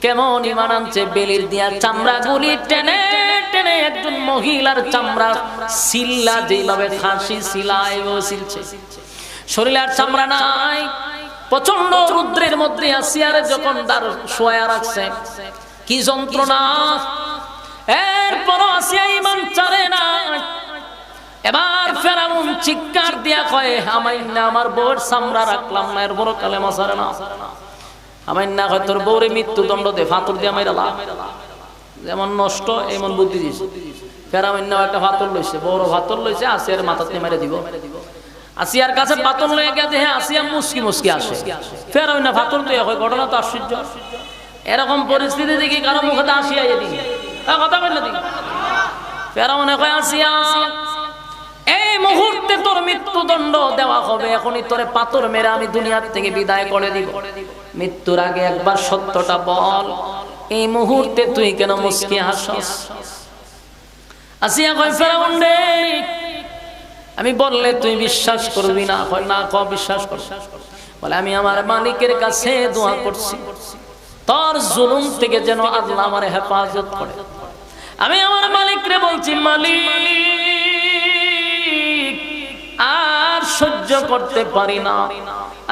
কেমন ঈমান আনছে, বেলির দিয়া চামড়া গুলি টেনে টেনে একজন মহিলার চামড়া সিল্লা যেভাবে খাসি সিলাই ও সিলছে, শরীরে আর চামড়া নাই। প্রচন্ড রুদ্রের মধ্যে আসিয়ারে যখন তার শোয়া রাখছে, কি যন্ত্রণা। এরপর আসিয়া ঈমান ছাড়ে না। এবার ফেরাউন চিৎকার দিয়া কয়, আমাইন্না আমার বউর চামড়া রাখলাম না, এর বড় কালেমা ছাড়ে না। আমাইন্না কয়, তোর বউরে মৃত্যুদণ্ড দে, ফাতর দিয়া মাইরা লা। যেমন নষ্ট এমন বুদ্ধি দিছে। ফেরাউন একটা ফাতর লইছে, বড় ফাতর লইছে, আসিয়ার মাথাতে মেরে দিব। আসিয়ার কাছে পাথর লয়ে গেছে, হ্যাঁ আসিয়া মুসকি মুসকি আসে। ফেরাউন ফাতর দিয়ে কয়, ঘটনা তো আশ্চর্য। এরকম পরিস্থিতি দেখি কারো মুখে আসিয়া এদি কথা বললে দিই। ফেরাউনে কয়, আসিয়া এই মুহূর্তে তোর মৃত্যুদণ্ড দেওয়া হবে, এখনই তোরে পাথর মেরে আমি দুনিয়ার থেকে বিদায় করে দিব। মৃত্যুর আগে একবার সত্যটা বল, এই মুহূর্তে তুই কেন মুসকি হাসস? আসিয়া কয়, ফেরাউন রে, আমি বললে তুই বিশ্বাস করবি না। হয় না, ক বিশ্বাস কর। বলে, আমি আমার মালিকের কাছে দোয়া করছি, তোর জুলুম থেকে যেন আল্লাহ আমার হেফাজত করে। আমি আমার মালিকরে বলছি, মালিক আর সহ্য করতে পারি না,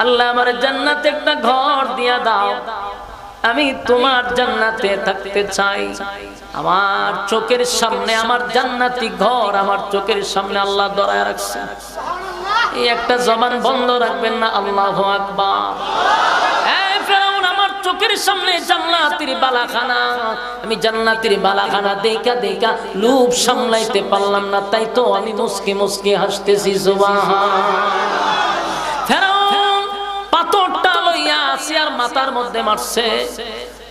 আল্লাহ আমার জান্নাতে একটা ঘর দিয়া দাও, আমি তোমার জান্নাতে থাকতে চাই। আমার চোখের সামনে আমার জান্নাতি ঘর আমার চোখের সামনে আল্লাহ ধরায় রাখছে। এই একটা জবান বন্ধ রাখবেন না, আল্লাহু আকবার। এই ফেরাউন আমার চোখের সামনে জান্নাতের বালাখানা, আমি জান্নাতের বালাখানা দেখা দেখা লোভ সামলাইতে পারলাম না, তাই তো আমি মুস্কি মুস্কি হাসতেছি। সুবহানাল্লাহ। ফেরাউন পাথরটা লইয়া আসিয়ার মাথার মধ্যে মারছে,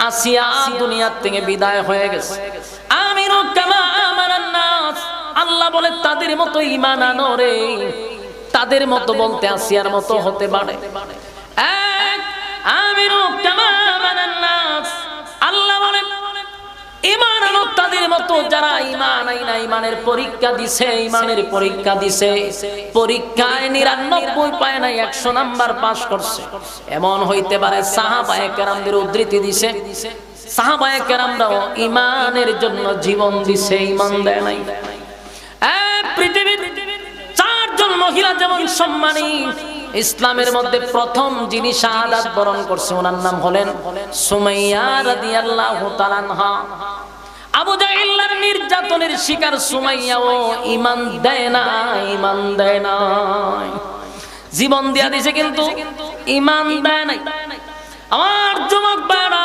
আসিয়া দুনিয়ার থেকে বিদায় হয়ে গেছে। আমিরু কামা আমানান নাস, আল্লাহ বলে তাদের মতো ঈমান আনো রে, তাদের মতো বলতে আসিয়ার মতো হতে পারে। এক আমিরু কামা আমানান নাস, আল্লাহ বলে ঈমান আনো তাদের মতো যারা ঈমান আইনা ঈমানের পরীক্ষা দিছে, ঈমানের পরীক্ষা দিছে, পরীক্ষায় 99 পায় নাই, 100 নাম্বার পাস করছে। এমন হইতে পারে সাহাবায়ে কেরামদের উদ্ধৃতি দিছে, সাহাবায়ে কেরামরাও ঈমানের জন্য জীবন দিছে, ঈমান দেয় নাই। পৃথিবীর 4 জন মহিলা যেমন সম্মানী, ইসলামের মধ্যে প্রথম যিনি শাহাদাত বরণ করছে ওনার নাম হলেন সুমাইয়া রাদিয়াল্লাহু তাআলা আনহা। আবু জাহেলের নির্যাতনের শিকার সুমাইয়া ও ঈমান দেয় না, ঈমান দেয় না, জীবন দিয়া দিয়েছে কিন্তু ঈমান দেয় নাই। আমার যুবক ভাইরা,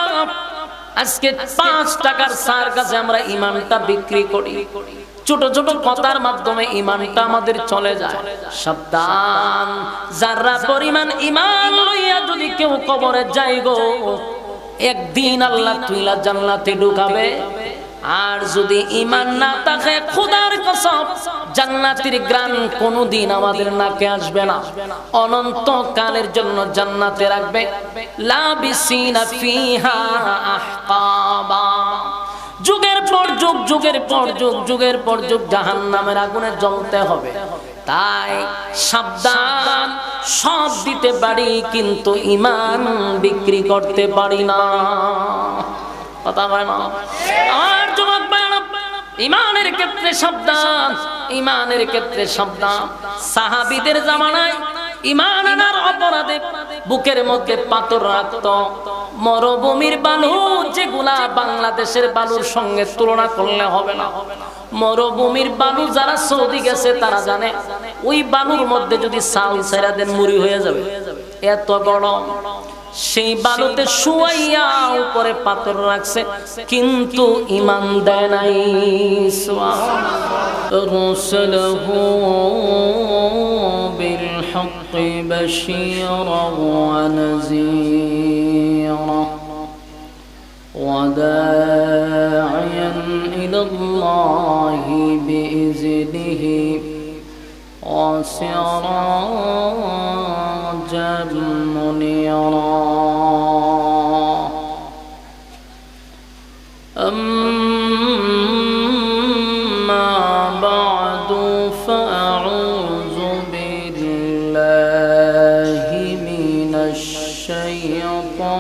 আজকে 5 টাকার সার কাছে আমরা ঈমানটা বিক্রি করি, ছোট ছোট কথার মাধ্যমে ঈমানটা আমাদের চলে যায়। সাবধান, যারা পরিমাণ ঈমান লইয়া যদি কেউ কবরে যায় গো, একদিন আল্লাহ তুইলা জান্নাতে ঢুকাবে। আর যদি ঈমান না থাকে, খোদার কসম জান্নাতের গ্রান কোনদিন আমাদের নাকে আসবে না, অনন্ত কালের জন্য জান্নাতে রাখবে। লাবিসিনা ফিহা আহকাবা, যুগের পর যুগ, যুগের পর যুগ, যুগের পর যুগ জাহান্নামের আগুনে জ্বলতে হবে। তাই সাবধান, সব দিতে পারি কিন্তু ঈমান বিক্রি করতে পারি না। কথা হয় না? আর যুবক ভাইরা, ঈমানের ক্ষেত্রে সাবধান, ঈমানের ক্ষেত্রে সাবধান। সাহাবীদের জামানায় ঈমান আনার অপরাধে বুকের মধ্যে পাথর রাখত। মরুভূমির বালু যেগুলা বাংলাদেশের বালুর সঙ্গে তুলনা করলে হবে না। মরুভূমির বালু যারা সৌদি গেছে তারা জানে, ওই বালুর মধ্যে যদি চাল ছেড়া দেন মুড়ি হয়ে যাবে, এত গরম। সেই বালুতে শুয়াইয়া উপরে পাথর রাখছে, কিন্তু ঈমান দেয় নাই। রুসুলহু বিল হক্কি বাশীরান ওয়া নাযীরা ওয়া দাঈয়ান ইলাল্লাহি বিইজনিহি ওয়া সিরাজাম মুনীরা। أما بعد فأعوذ بالله من الشيطان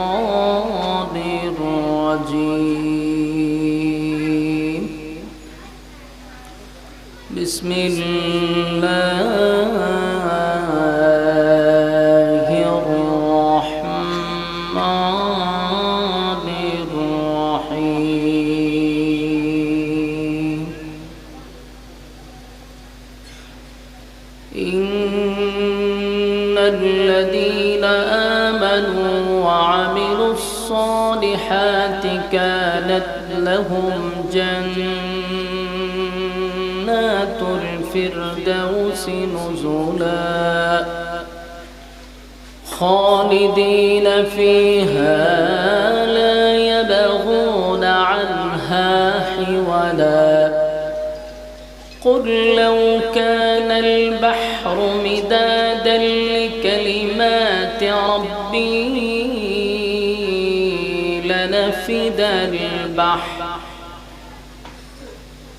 الرجيم. الرجيم بسم الله الرحمن الرحيم إن الذين آمنوا وعملوا الصالحات كانت لهم جنات الفردوس نزلا خالدين فيها لا يبغون عنها حولا قل لو كان البحر مدادا لكلمات ربي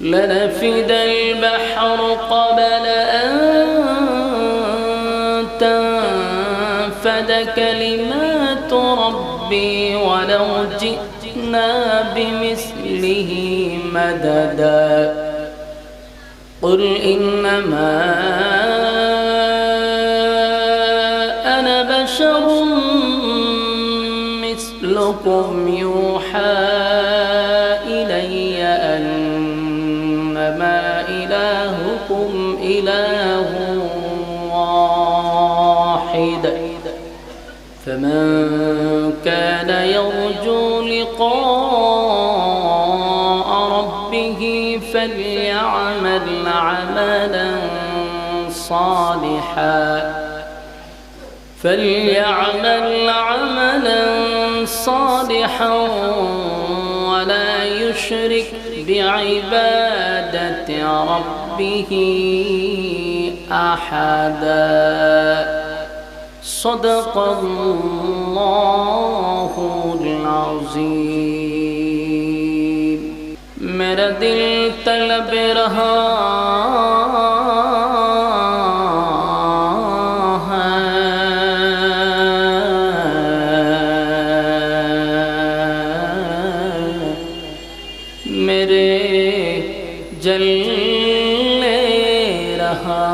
لنفد البحر قبل أن تنفد كلمات ربي ولو جئنا بمثله مددا قل إنما أنا بشر مثلكم يوحى إلي أنما إلهكم إله واحد فمن كان يرجو لقاء ربه فليعمل عملا صالحا ولا يشرك بعبادة ربه أحدا صدق الله العظيم मेरा दिल तलब रहा जलने रहा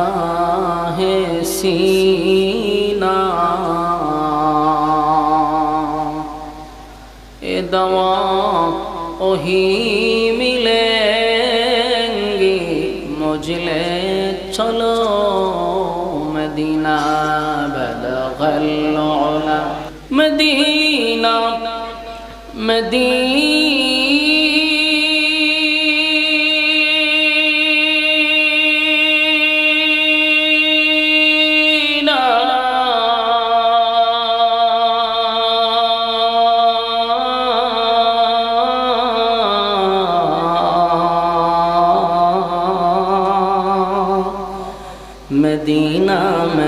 है सीना ए दवा वही मिलेंगी मुझले चलो मदीना बलगल उला Medina Medina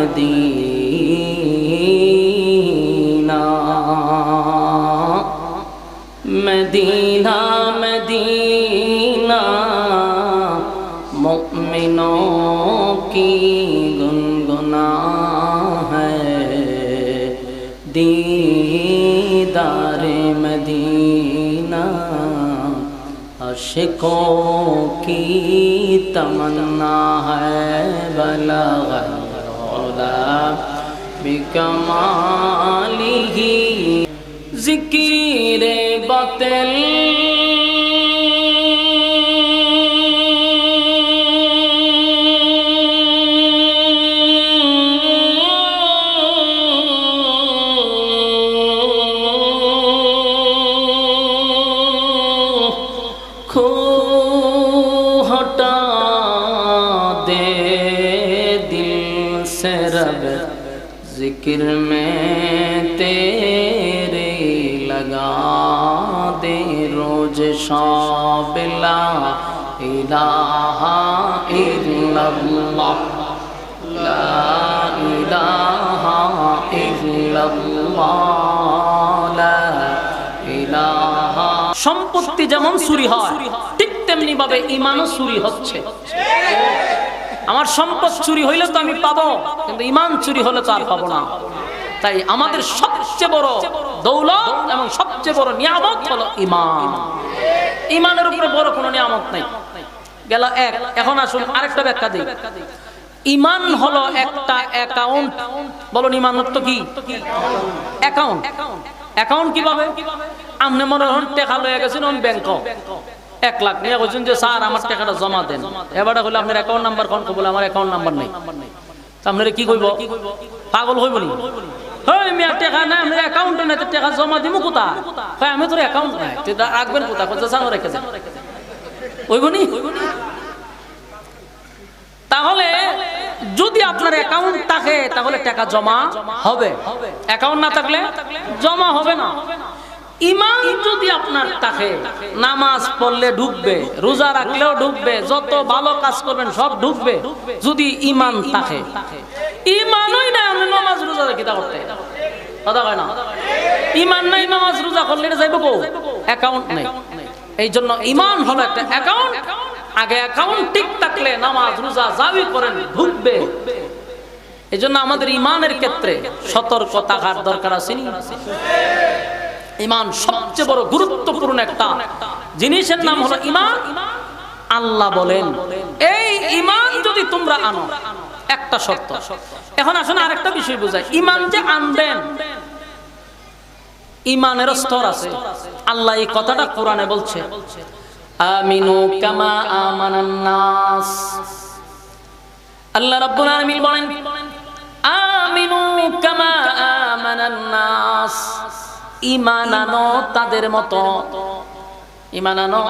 Medina Medina Medina मुमिनों की गुनगुना है दीदारे मदीना आशिकों की तमन्ना है बलगल उला बिकमालिही ज़िक्र बातिल हटा दे दिल से रब जिक्र में तेरे लगा दे रोज शाम ला इलाहा इल्लल्लाह ला इलाहा इल्लल्लाह ला इलाहा। সম্পত্তি যেমন চুরি হয় ঠিক তেমনি ভাবে ঈমানও চুরি হচ্ছে। আমার সম্পদ চুরি হইলে তো আমি পাবো, কিন্তু ঈমান চুরি হলে তো আর পাবো না। তাই আমাদের সবচেয়ে বড় দৌলত এবং সবচেয়ে বড় নিয়ামত হলো ঈমান। ঈমানের উপরে বড় কোনো নিয়ামত নাই। গেল এক। এখন আসুন আরেকটা ব্যাখ্যা দিই। ঈমান হলো একটা অ্যাকাউন্ট। বলুন ঈমান অর্থ কি? অ্যাকাউন্ট। অ্যাকাউন্ট কিভাবে? আপনি মনে হন টাকা লয়ে গেছেন ব্যাংক 1 লাখ নিয়ে বলছেন যে স্যার আমার টাকাটা জমা দেন। এবারে হলো আপনার অ্যাকাউন্ট নাম্বার কোন? বলে আমার অ্যাকাউন্ট নাম্বার নেই। আপনারা কি কইব? পাগল হইব নি? হেই মিয়া টাকা না আমার অ্যাকাউন্টে নাই, টাকা জমা দিমু কোথায়? কই আমি তোর অ্যাকাউন্ট নাই, তুই রাখবেন কোথায়? কত জানো রেখে দেন। হইব নি? তাহলে যদি আপনার অ্যাকাউন্ট থাকে তাহলে টাকা জমা হবে, অ্যাকাউন্ট না থাকলে জমা হবে না। ঈমান যদি আপনার থাকে, নামাজ পড়লে ঢুকবে, রোজা রাখলেও ঢুকবে, যত ভালো কাজ করবেন সব ঢুকবে যদি ঈমান থাকে। ঈমানই না আমি নামাজ রোজা রাখি তা করতে কথা কয় না। ঈমান নাই, নামাজ রোজা করলে এটা যাইব কো? অ্যাকাউন্ট নাই। এই জন্য ঈমান হলো একটা অ্যাকাউন্ট। আগে অ্যাকাউন্ট ঠিক থাকলে নামাজ রোজা যাবি করেন ঢুকবে। এই জন্য আমাদের ঈমানের ক্ষেত্রে সতর্ক থাকার দরকার আছে। ঈমান সবচেয়ে বড় গুরুত্বপূর্ণ একটা জিনিসের নাম হলো ঈমান। আল্লাহ বলেন এই ঈমান যদি তোমরা আনো, একটা শর্ত। এখন আসুন আরেকটা বিষয় বুঝাই। ঈমান যে আনবেন, ঈমানের স্তর আছে। আল্লাহ এই কথাটা কোরআনে বলছে, আমিনু কামা আমানান নাস। আল্লাহ রাব্বুল আলামিন বলেন আমিনু কামা আমানান নাস। ঈমান আনো তাদের মতো, ঈমান আনো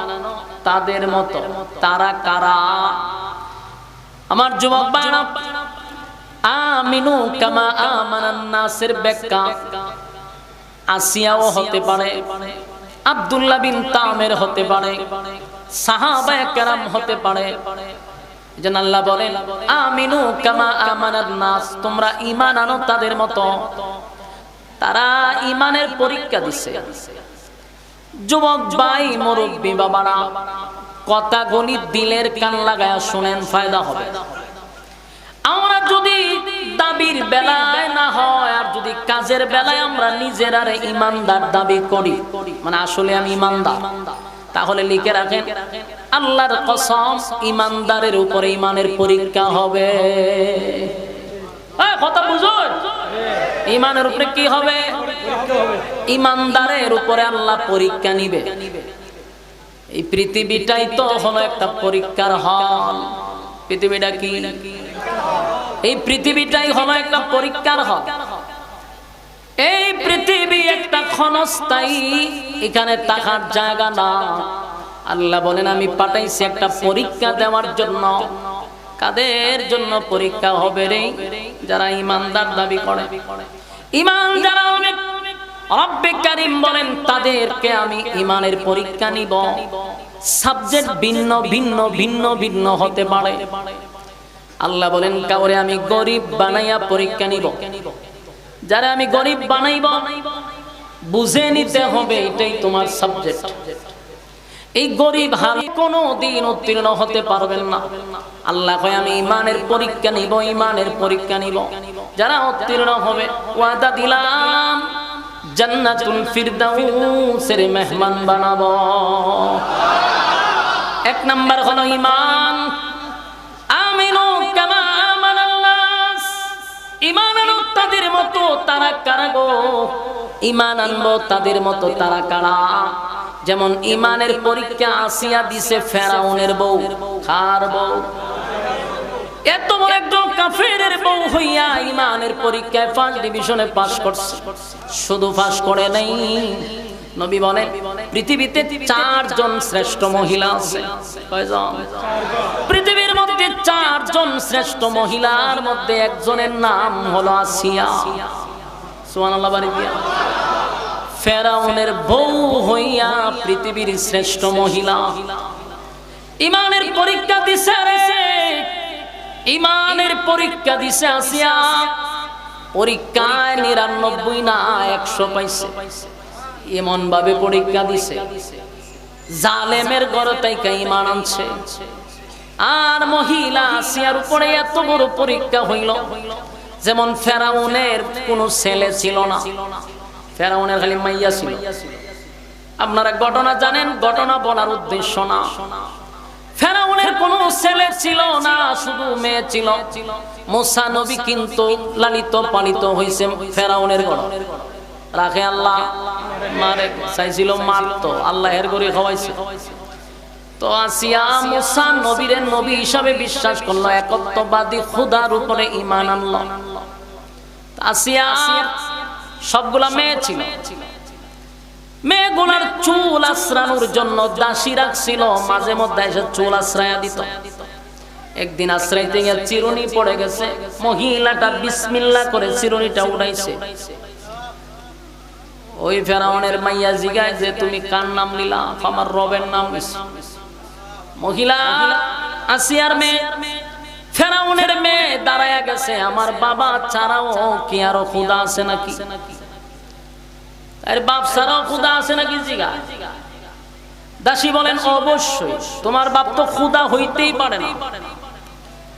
তাদের মতো। তারা কারা? আমার যুবক ভাইরা, আমিনু কামা আমানান নাসের ব্যাখ্যা আসিয়াও হতে পারে, আব্দুল্লাহ বিন তামের হতে পারে, সাহাবায়ে কেরাম হতে পারে। যেন আল্লাহ বলেন আমিনু কামা আমানান নাস, তোমরা ঈমান আনো তাদের মতো। তারা ঈমানের পরীক্ষা দিছে। যুবক ভাই, মুরব্বী বাবারা, কথাগুলি দিলের কান লাগায়া শুনেন, ফায়দা হবে। আমরা যদি দাবির বেলায় না হয় আর যদি কাজের বেলায় আমরা নিজেরা ঈমানদার দাবি করি, মানে আসলে আমি ঈমানদার, তাহলে লিখে রাখেন আল্লাহর কসম ঈমানদারের উপরে ঈমানের পরীক্ষা হবে। কথা বুঝুন, ঈমানের উপরে কি হবে? ঈমানদারের উপরে আল্লাহ পরীক্ষা নিবে। এই পৃথিবীটাই তো হলো একটা পরীক্ষার হল। পৃথিবীটা কি? এই পৃথিবীটাই হলো একটা পরীক্ষার হল। এই পৃথিবী একটা ক্ষণস্থায়ী, এখানে থাকার জায়গা না। আল্লাহ বলেন আমি পাঠাইছি একটা পরীক্ষা দেওয়ার জন্য। কাদের জন্য পরীক্ষা হবে রে? যারা ঈমানদার দাবি করে। ঈমান যারা অনেক, রব্বে কারীম বলেন তাদেরকে আমি ঈমানের পরীক্ষা নিব। সাবজেক্ট ভিন্ন ভিন্ন ভিন্ন ভিন্ন হতে পারে। আল্লাহ বলেন কাউরে আমি গরিব বানাইয়া পরীক্ষা নিব। যারা আমি গরিব বানাইব বুঝে নিতে হবে এটাই তোমার সাবজেক্ট। এই গরিব হাল কোনো দিন উত্তীর্ণ হতে পারবেন না। আল্লাহ কয় আমি ঈমানের পরীক্ষা নিব, ঈমানের পরীক্ষা নিব। যারা উত্তীর্ণ হবে ওয়াদা দিলাম জান্নাতুল ফিরদাউসের মেহমান বানাবো। এক নাম্বার হলো ঈমান। আমিনু কামা আমানান নাস, ঈমান আনো তাদের মতো। তারা কারা গো? ঈমান আনবো তাদের মতো। তারা কারা? যেমন ঈমানের পরীক্ষা আসিয়া দিছে ফেরাউনের বউ। কার বউ? এত বড় একজন কাফেরের বউ হইয়া ঈমানের পরীক্ষায় ফার্স্ট ডিভিশনে পাস করছে। শুধু পাস করে নাই, নবী বলেন পৃথিবীতে 4 জন শ্রেষ্ঠ মহিলা আছে। কয়জন? পৃথিবীর মধ্যে 4 জন শ্রেষ্ঠ মহিলার মধ্যে একজনের নাম হলো আসিয়া। সুবহানাল্লাহ বাড়ি দিয়া। ফেরাউনের বউ হইয়া পৃথিবীর শ্রেষ্ঠ মহিলা। ঈমানের পরীক্ষা দিছে রে, ঈমানের পরীক্ষা দিছে আসিয়া। পরীক্ষায় 99 না 100 পাইছে। এমন ভাবে পরীক্ষা দিছে, জালেমের ঘরে থেকে ঈমান আনছে। আর মহিলা আসিয়ার উপরে এত বড় পরীক্ষা হইল, যেমন ফেরাউনের কোনো ছেলে ছিল না, ফেরাউনের খালি মাইয়া ছিল। আপনারা ঘটনা জানেন, ঘটনা বলার উদ্দেশ্য না। ফেরাউনের কোনো ছেলে ছিল না, শুধু মেয়ে ছিল। মুসা নবী কিন্তু লালিত পালিত হইছে ফেরাউনের ঘরে। রাখে আল্লাহ মারে চাইছিল মারতো, আল্লাহ এর করে খাওয়াইছে। তো আসিয়া মুসা নবীর নবী হিসাবে বিশ্বাস করলো, একত্ববাদী খোদার উপরে ঈমান আনলো। আসিয়া সবগুলা মেয়ে ছিল, মেয়েগুলার চুল আশ্রানোর জন্য দাসী রাখছিল, মাঝে মধ্যে এসে চুল আশ্রয়া দিত। একদিন আশ্রাইতে গিয়ে চিরুনি পড়ে গেছে, মহিলাটা বিসমিল্লাহ করে চিরুনিটা উঠাইছে। ওই ফেরাউনের মাইয়া জিগায় যে তুমি কার নাম নিলা? আমার রবের নাম। মহিলা আসিয়ার মেয়ে, ফেরাউনের মেয়ে দাঁড়ায়া গেছে, আমার বাবা ছাড়াও কি আরো খোদা আছে নাকি? আর বাপ ছাড়াও খোদা আছে নাকি জিগা। দাসী বলেন অবশ্যই, তোমার বাপ তো খোদা হইতেই পারে না,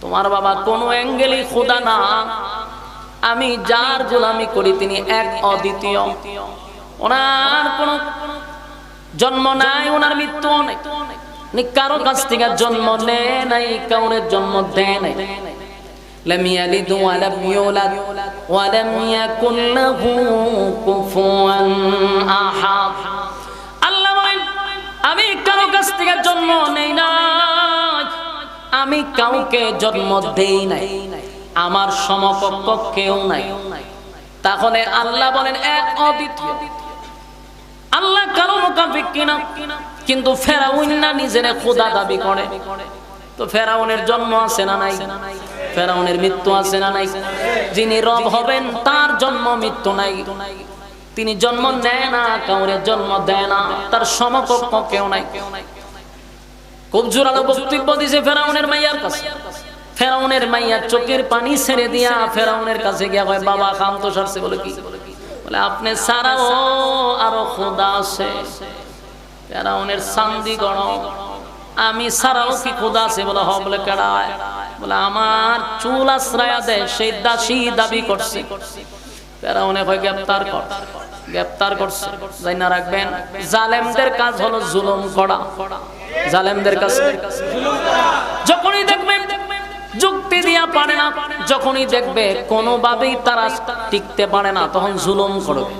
তোমার বাবা কোনো অ্যাঙ্গেলই খোদা না। আমি যার গোলামি করি তিনি এক অদ্বিতীয়, ওনার কোন জন্ম নাই, ওনার মৃত্যু নাই, কারো কাছ থেকে জন্ম নেয় নাই, কাউরে জন্ম দেয় নাই। লাম ইয়ালিদ ওয়া লাম ইউলাদ ওয়া লাম ইয়াকুল লাহু কুফুয়ান আহাদ। আল্লাহ বলেন আমি কারো কাছ থেকে জন্ম নেই না, আমি কাউকে জন্ম দেই নাই, আমার সমকক্ষ কেউ নাই। তাহলে আল্লাহ বলেন এক অদ্বিতীয়, আল্লাহ কারো মুখাপিক কিনা। কিন্তু ফেরাউন না নিজের খোদা দাবি করে। তো ফেরাউনের জন্ম আছে না নাই? ফেরাউনের মৃত্যু আছে না নাই? যিনি রব হবেন তার জন্ম মৃত্যু নাই, তিনি জন্ম নেয় না, কাউরে জন্ম দেয় না, তার সমকক্ষ কেউ নাই। খুব জোরালো বক্তব্য দিয়েছে ফেরাউনের মাইয়ার কাছে। ফেরাউনের মাইয়া চোখের পানি ছেড়ে দিয়া ফেরাউনের কাছে গিয়া কয় বাবা খাম তো সারছে। বলে কি? বলে আপনি ছাড়াও আরো খোদা আছে। ফেরাউনের চান্দি গণ, আমি ছাড়াও কি খোদা আছে? বলে হ। বলে কেডায়? বলে আমার চুল আশ্রয়া দেয় সেই দাসী দাবি করছে। ফেরাউনে কয় গ্রেফতার কর। গ্রেফতার করছে। যাই না রাখবেন, জালেমদের কাজ হলো জুলুম করা। জালেমদের কাজ যখনই দেখবেন যুক্তি দিয়া পারে না, যখনই দেখবে কোনোভাবেই তারা টিকতে পারে না, তখন জুলুম করবে।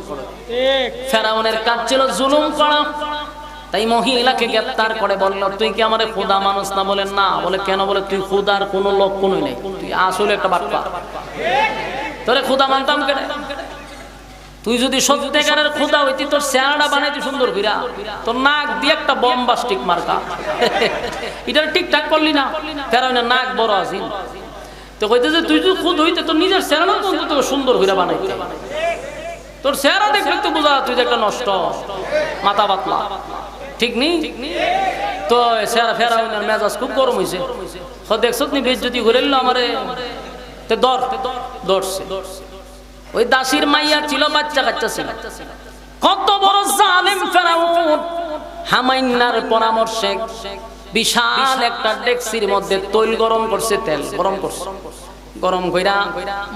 ফেরাউনের কাজ ছিল জুলুম করা। তাই মহিলাকে গ্রেফতার করে বলল তুই কি আমারে খোদা মানুষ না? বলেন না। বলে কেন? বলে তুই খোদার কোনো লক্ষণই নেই, তুই আসলে একটা বাটপা, তোরে খোদা মানতাম কেন? তুই যদি সত্যিকারের খোদা হইতি তোর চেহারাটা বানাইতি সুন্দর কইরা, তোর নাক দিয়ে একটা বম্বাস্টিক মার্কা, এটা ঠিকঠাক করলি না। ফেরাউনের নাক বড় আছে, তো কইতে যে তুই যদি খুদ হইতে তোর নিজের চেহারা তোকে সুন্দর কইরা বানাইতে, তোর চেহারা দেখলে তো বোঝা তুই যে একটা নষ্ট মাথা পাতলা, ঠিক নেই? তো ফেরাউনের মেজাজ খুব গরম হয়েছে। দেখছ নি বেজ্জতি ঘুরে আমারে ধরছে। ওই দাসীর মাইয়া ছিল, বাচ্চা কাচ্চা ছিল। কত বড় জালেম ফেরাউন! হামাইনার পরামর্শে বিশাল একটা ডেকসির মধ্যে তৈল গরম করছে, তেল গরম করছে। গরম কইরা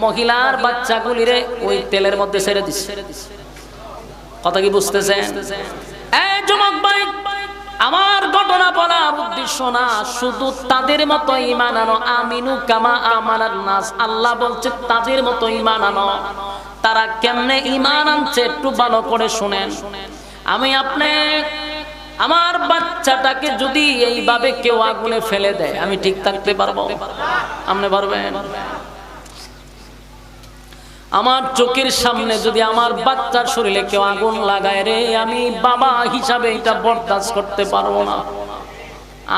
মহিলার বাচ্চাগুলিরে ওই তেলের মধ্যে ছেড়ে দিচ্ছে। কথা কি বুঝতেছেন? এই যুবক ভাই, আমার ঘটনা বলার উদ্দেশ্য না শুধু তাদের মতো ঈমান আনো। আমিনু কামা আমানান নাস, আল্লাহ বলছে তাদের মতো ঈমান আনো। তারা কেমনে ঈমান আনছে একটু ভালো করে শুনেন। আমি আপনি আমার বাচ্চাটাকে যদি এইভাবে কেউ আগুনে ফেলে দেয়, আমি ঠিক থাকতে পারবো? আপনি পারবেন? আমার চোখের সামনে যদি আমার বাচ্চার শরীরে কেউ আগুন লাগায় রে, আমি বাবা হিসাবে এটা বরদাস্ত করতে পারবো না।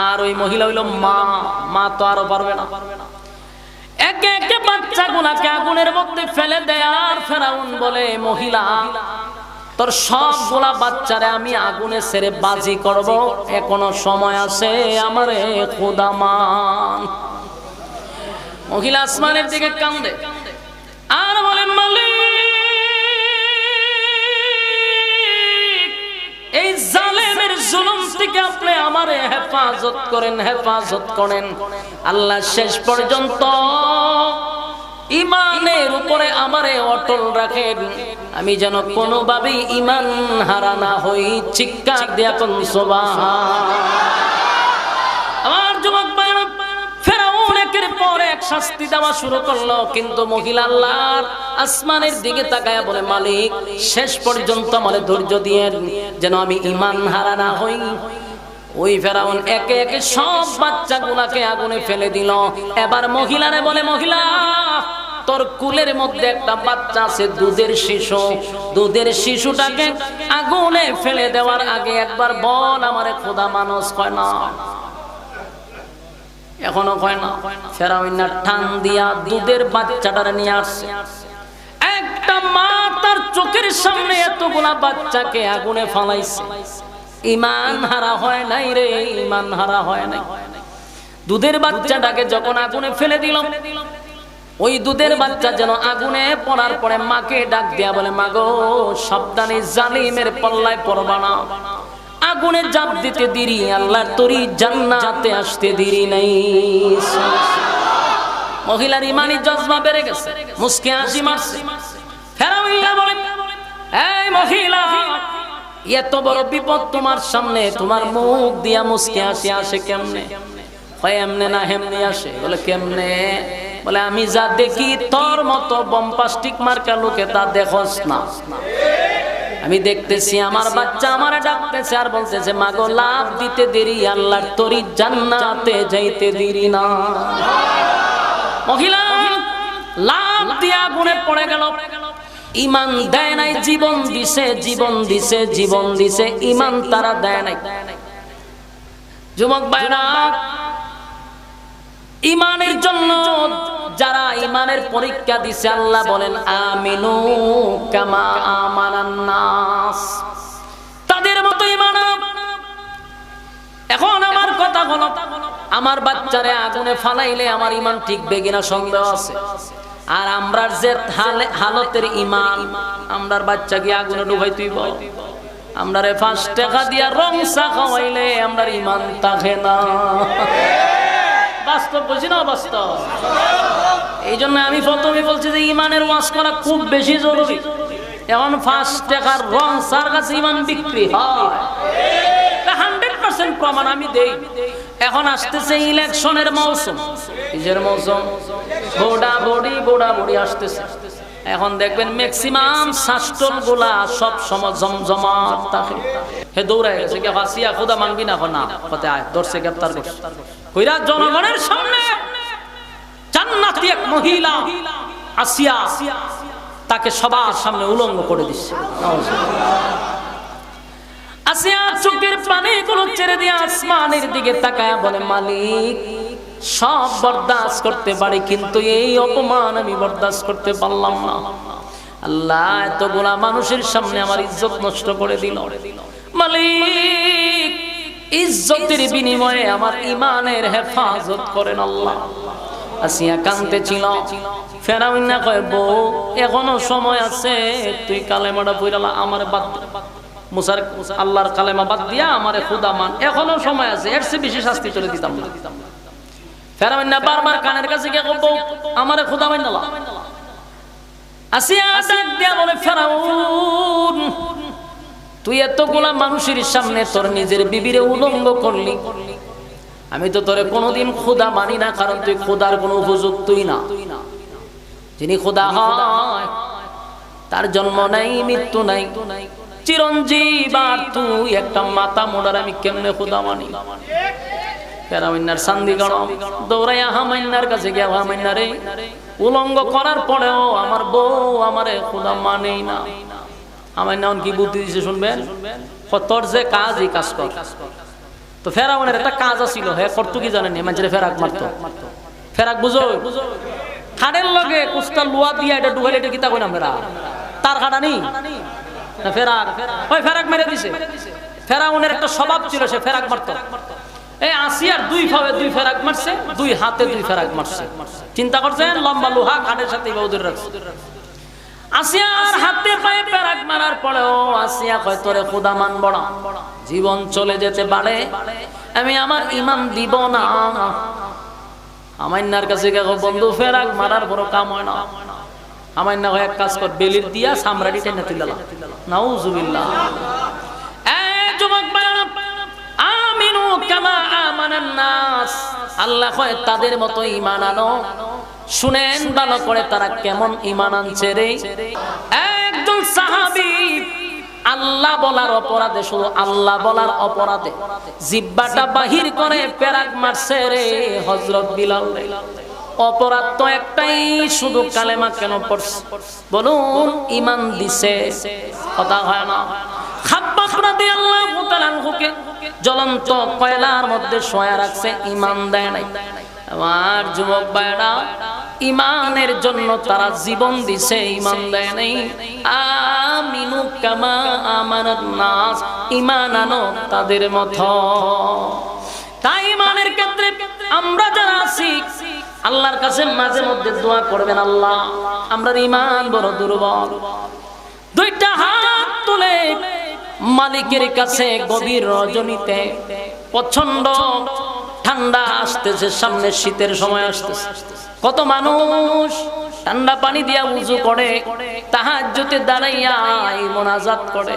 আর ওই মহিলা হইল মা তো আরো পারবে না। একে একে বাচ্চাগুলাকে আগুনের মধ্যে ফেলে দেয়। আর ফেরাউন বলে মহিলা, তোর সবগুলা বাচ্চারে আমি আগুনে ছেড়ে বাজি করব, এখনো সময় আছে, আমারে খোদা মান। মহিলা আসমানের দিকে কান্দে আর বলেন মালিক, এই জালেমের জুলুম থেকে আপনি আমারে হেফাজত করেন, হেফাজত করেন। আল্লাহ শেষ পর্যন্ত ইমানের উপরে আমারে অটল রাখেন, আমি যেন কোনোভাবেই ইমান হারা না হই। চিৎকার দিয়া কোন সুবহান। আমার যুবক ভাইরা, ফেরাউন একের পর এক শাস্তি দেওয়া শুরু করলো, কিন্তু মহিলা আল্লাহর আসমানের দিকে তাকায়া বলে, মালিক শেষ পর্যন্ত আমারে ধৈর্য দিয়েন, যেন আমি ইমান হারা না হই। ওই ফেরাউন একে একে সব বাচ্চাগুলোকে আগুনে ফেলে দিল। এবার মহিলারে বলে, মহিলা তোর কুলের মধ্যে একটা বাচ্চা আছে, দুধের শিশু, দুধের শিশুটাকে আগুনে ফেলে দেওয়ার আগে একবার বল আমারে খোদা মানুষ কয় না? এখনো কয় না। ফেরাউন টান দিয়া দুধের বাচ্চাটারে নিয়ে আসছে। একটা মা তার চোখের সামনে এতগুলা বাচ্চাকে আগুনে ফালাইছে। ইমান হারা হয় নাই রে, ইমান হারা হয় নাই। দুধের বাচ্চাটাকে যখন আগুনে ফেলে দিল, ওই দুধের বাচ্চা যেন আগুনে পড়ার পরে মাকে ডাক দিয়া বলে, মা গো সাবধানে, জালিমের পাল্লায় পড়বা না। আগুনে জাপ দিতে দেরি, আল্লাহর তরি জান্নাতে আসতে দেরি নাই। মহিলার ইমানি জজবা বেড়ে গেছে, মুস্কে হাসি মারছে। ফেরাউন বলে, এই মহিলা, এত বড় বিপদ তোমার সামনে, তোমার মুখ দিয়া মুস্কে হাসি আসে কেমনে? হয় এমনে না হেমনে আসে? বলে কেমনে? বলে আমি যা দেখি তোর মতো বম্পাস্টিক মার্কা লোকে তা দেখোস না। আমি দেখতেছি আমার বাচ্চা আমারে ডাকতেছে আর বলতেছে, মা গো লাভ দিতে দেরি, আল্লাহর তরি জান্নাতে যাইতে দেরি না। মহিলা লাভ দিয়া আগুনে পড়ে গেল। ইমান দেয় নাই, জীবন দিছে, জীবন দিছে, জীবন দিছে, ইমান তারা দেয় নাই। যুবক ভাইরা, ইমানের জন্য যারা ইমানের পরীক্ষা দিছে, আল্লাহ বলেন আমিনু কামা আমানান নাস, তাদের মতো ইমান। এখন আমার কথা হলো, আমার বাচ্চারে আগুনে ফালাইলে আমার ইমান টিকবে কিনা সন্দেহ আছে। আর আমরার যে হালতের ইমান, আমরার বাচ্চা কি আগুনে ডুবাই তুই বল? আমরারে 5 টাকা দিয়া রং চা খাওয়াইলে আমরার ইমান থাকে না। বাস্তব বুঝি না? বাস্তব। এই জন্য আমি প্রথমে বলছি যে ইমানের ওয়াজ করা খুব বেশি জরুরি। এখন 5 টাকার রং চার কাছে ইমান বিক্রি হয়, 100% প্রমাণ আমি দেই। এখন আসতেছে ইলেকশনের মৌসুম, কিসের মৌসুম? বোড়া বড়ি আসতেছে। এখন দেখবেন ম্যাক্সিমাম শাস্ত্রল গুলা সব সময় জমজমাট থাকে। হে দৌড়ায় গেছে, কে হাসিয়া খোদা মানবি না? না, কতে আয় ধরছে, গ্রেফতার করছে। কইরা জনগণের সামনে জান্নাতি এক মহিলা আসিয়া তাকে সবার সামনে উলঙ্গ করে দিচ্ছে। আসিয়া চোখের পানিগুলো ছেড়ে দিয়ে আসমানের দিকে তাকায়া বলে, মালিক সব বরদাস্ত করতে পারি, কিন্তু এই অপমান আমি বরদাস্ত করতে পারলাম না। আল্লাহ এতগুলা মানুষের সামনে আমার ইজ্জত নষ্ট করে দিল। মালিক ইজ্জতের বিনিময়ে আমার ইমানের হেফাজত করেন আল্লাহ। আসিয়া কাঁদতে ছিল। ফেরাউন না কয়, বউ এখনো সময় আছে, তুই কালেমাটা পড়ালা আমার বাদ, মুসার আল্লাহর কালেমা বাদ দিয়া আমারে খোদা মান, এখনো সময় আছে, এর চেয়ে বেশি শাস্তি চলে দিতাম না। ফেরাউন না বারবার কানের কাছে গিয়ে বউ আমারে খোদা মান না। আসিয়া ডাক দিয়া বলে, ফেরাউন তুই এতগুলা মানুষের সামনে তোর নিজের বিবিরে উলঙ্গ করলি, আমি তো তোরে কোনোদিন খোদা মানি না, কারণ তুই খোদার কোনো উপযুক্তই না। যিনি খোদা হয় তার জন্ম নাই, মৃত্যু নাই, চিরঞ্জীব, আর তুই একটা মাথা মোড়ার আমি কেমনে খোদা মানি? ফেরাউনের শান্তি গরম, দৌড়াইয়া হামাইনার কাছে গিয়া, হামাইনা রে, উলঙ্গ করার পরেও আমার বউ আমারে খোদা মানেই না। হামাইনা কি বুদ্ধি দিছে শুনবেন? তোর যে কাজ, এই কাজ কর। তো ফেরাউনের একটা কাজ আছিল, হ্যাঁ করতো কি জানেন? মানুষের ফেরাক মারতো। ফেরাক বুঝো? খাড়ের লগে কুস্তা লুয়া দিয়া এটা ডুবাইলে এটা কিতা কই না ফেরা? তার খাড়া নেই না ফেরাক, ওই ফেরাক মেরে দিছে। ফেরাউনের একটা স্বভাব ছিল, সে ফেরাক মারতো। এই আসিয়ার 2 ফাবে 2 ফেরাক মারছে, 2 হাতে 2 ফেরাক মারছে। চিন্তা করছেন? লম্বা লোহা কাঠের সাথে বউদের রাখছে। আসিয়ার হাতে পায়ে ফেরাক মারার পরেও আসিয়া কয়, তোরে খোদা মানব না, জীবন চলে যেতে পারে, আমি আমার ইমান দিব না। আমাইনার কাছে গেল বন্ধু ফেরাক মারার বড় কাম হয় না। আমাইনা হয় এক কাজ কর, বেলির দিয়া সামরাটি টেনে তুললা। নাউজুবিল্লাহ। যুবক ভাইরা, আমিনু কামা আমানান নাস, আল্লাহ কয় তাদের মতো ঈমান আনো। শুনেন ভালো করে তারা কেমন ঈমান আনছে রে। একজন সাহাবী আল্লাহ বলার অপরাধে, শুধু আল্লাহ বলার অপরাধে জিহ্বাটা বাহির করে পেরাক মারছে রে হযরত বিলাল। অপরাধ তো একটাই, শুধু কালেমা কেন পড়ছে বলুন? ঈমান দিছে, কথা হয় না। খাব্বাব রাদিয়াল্লাহু তাআলা আনহুকে জ্বলন্ত কয়লার মধ্যে শোয়া রাখছে, ঈমান দেয় নাই। আমার যুবক ভাইরা, ঈমানের জন্য তারা জীবন দিছে, ঈমান দেয় নাই। আমিনু কামা আমানান নাস, ঈমান আনো তাদের মতো। তাই ঈমানের ক্ষেত্রে আমরা যারা আছি আল্লাহর কাছে মাঝে মধ্যে দোয়া করবেন, আল্লাহ আমরার ঈমান বড় দুর্বল। দুইটা হাত তুলে মালিকের কাছে গভীর রজনীতে, প্রচন্ড ঠান্ডা আসতেছে, সামনে শীতের সময় আসতেছে, কত মানুষ ঠান্ডা পানি দিয়া উযু করে, তাহাজ্জুদে দাঁড়াইয়া মুনাজাত করে,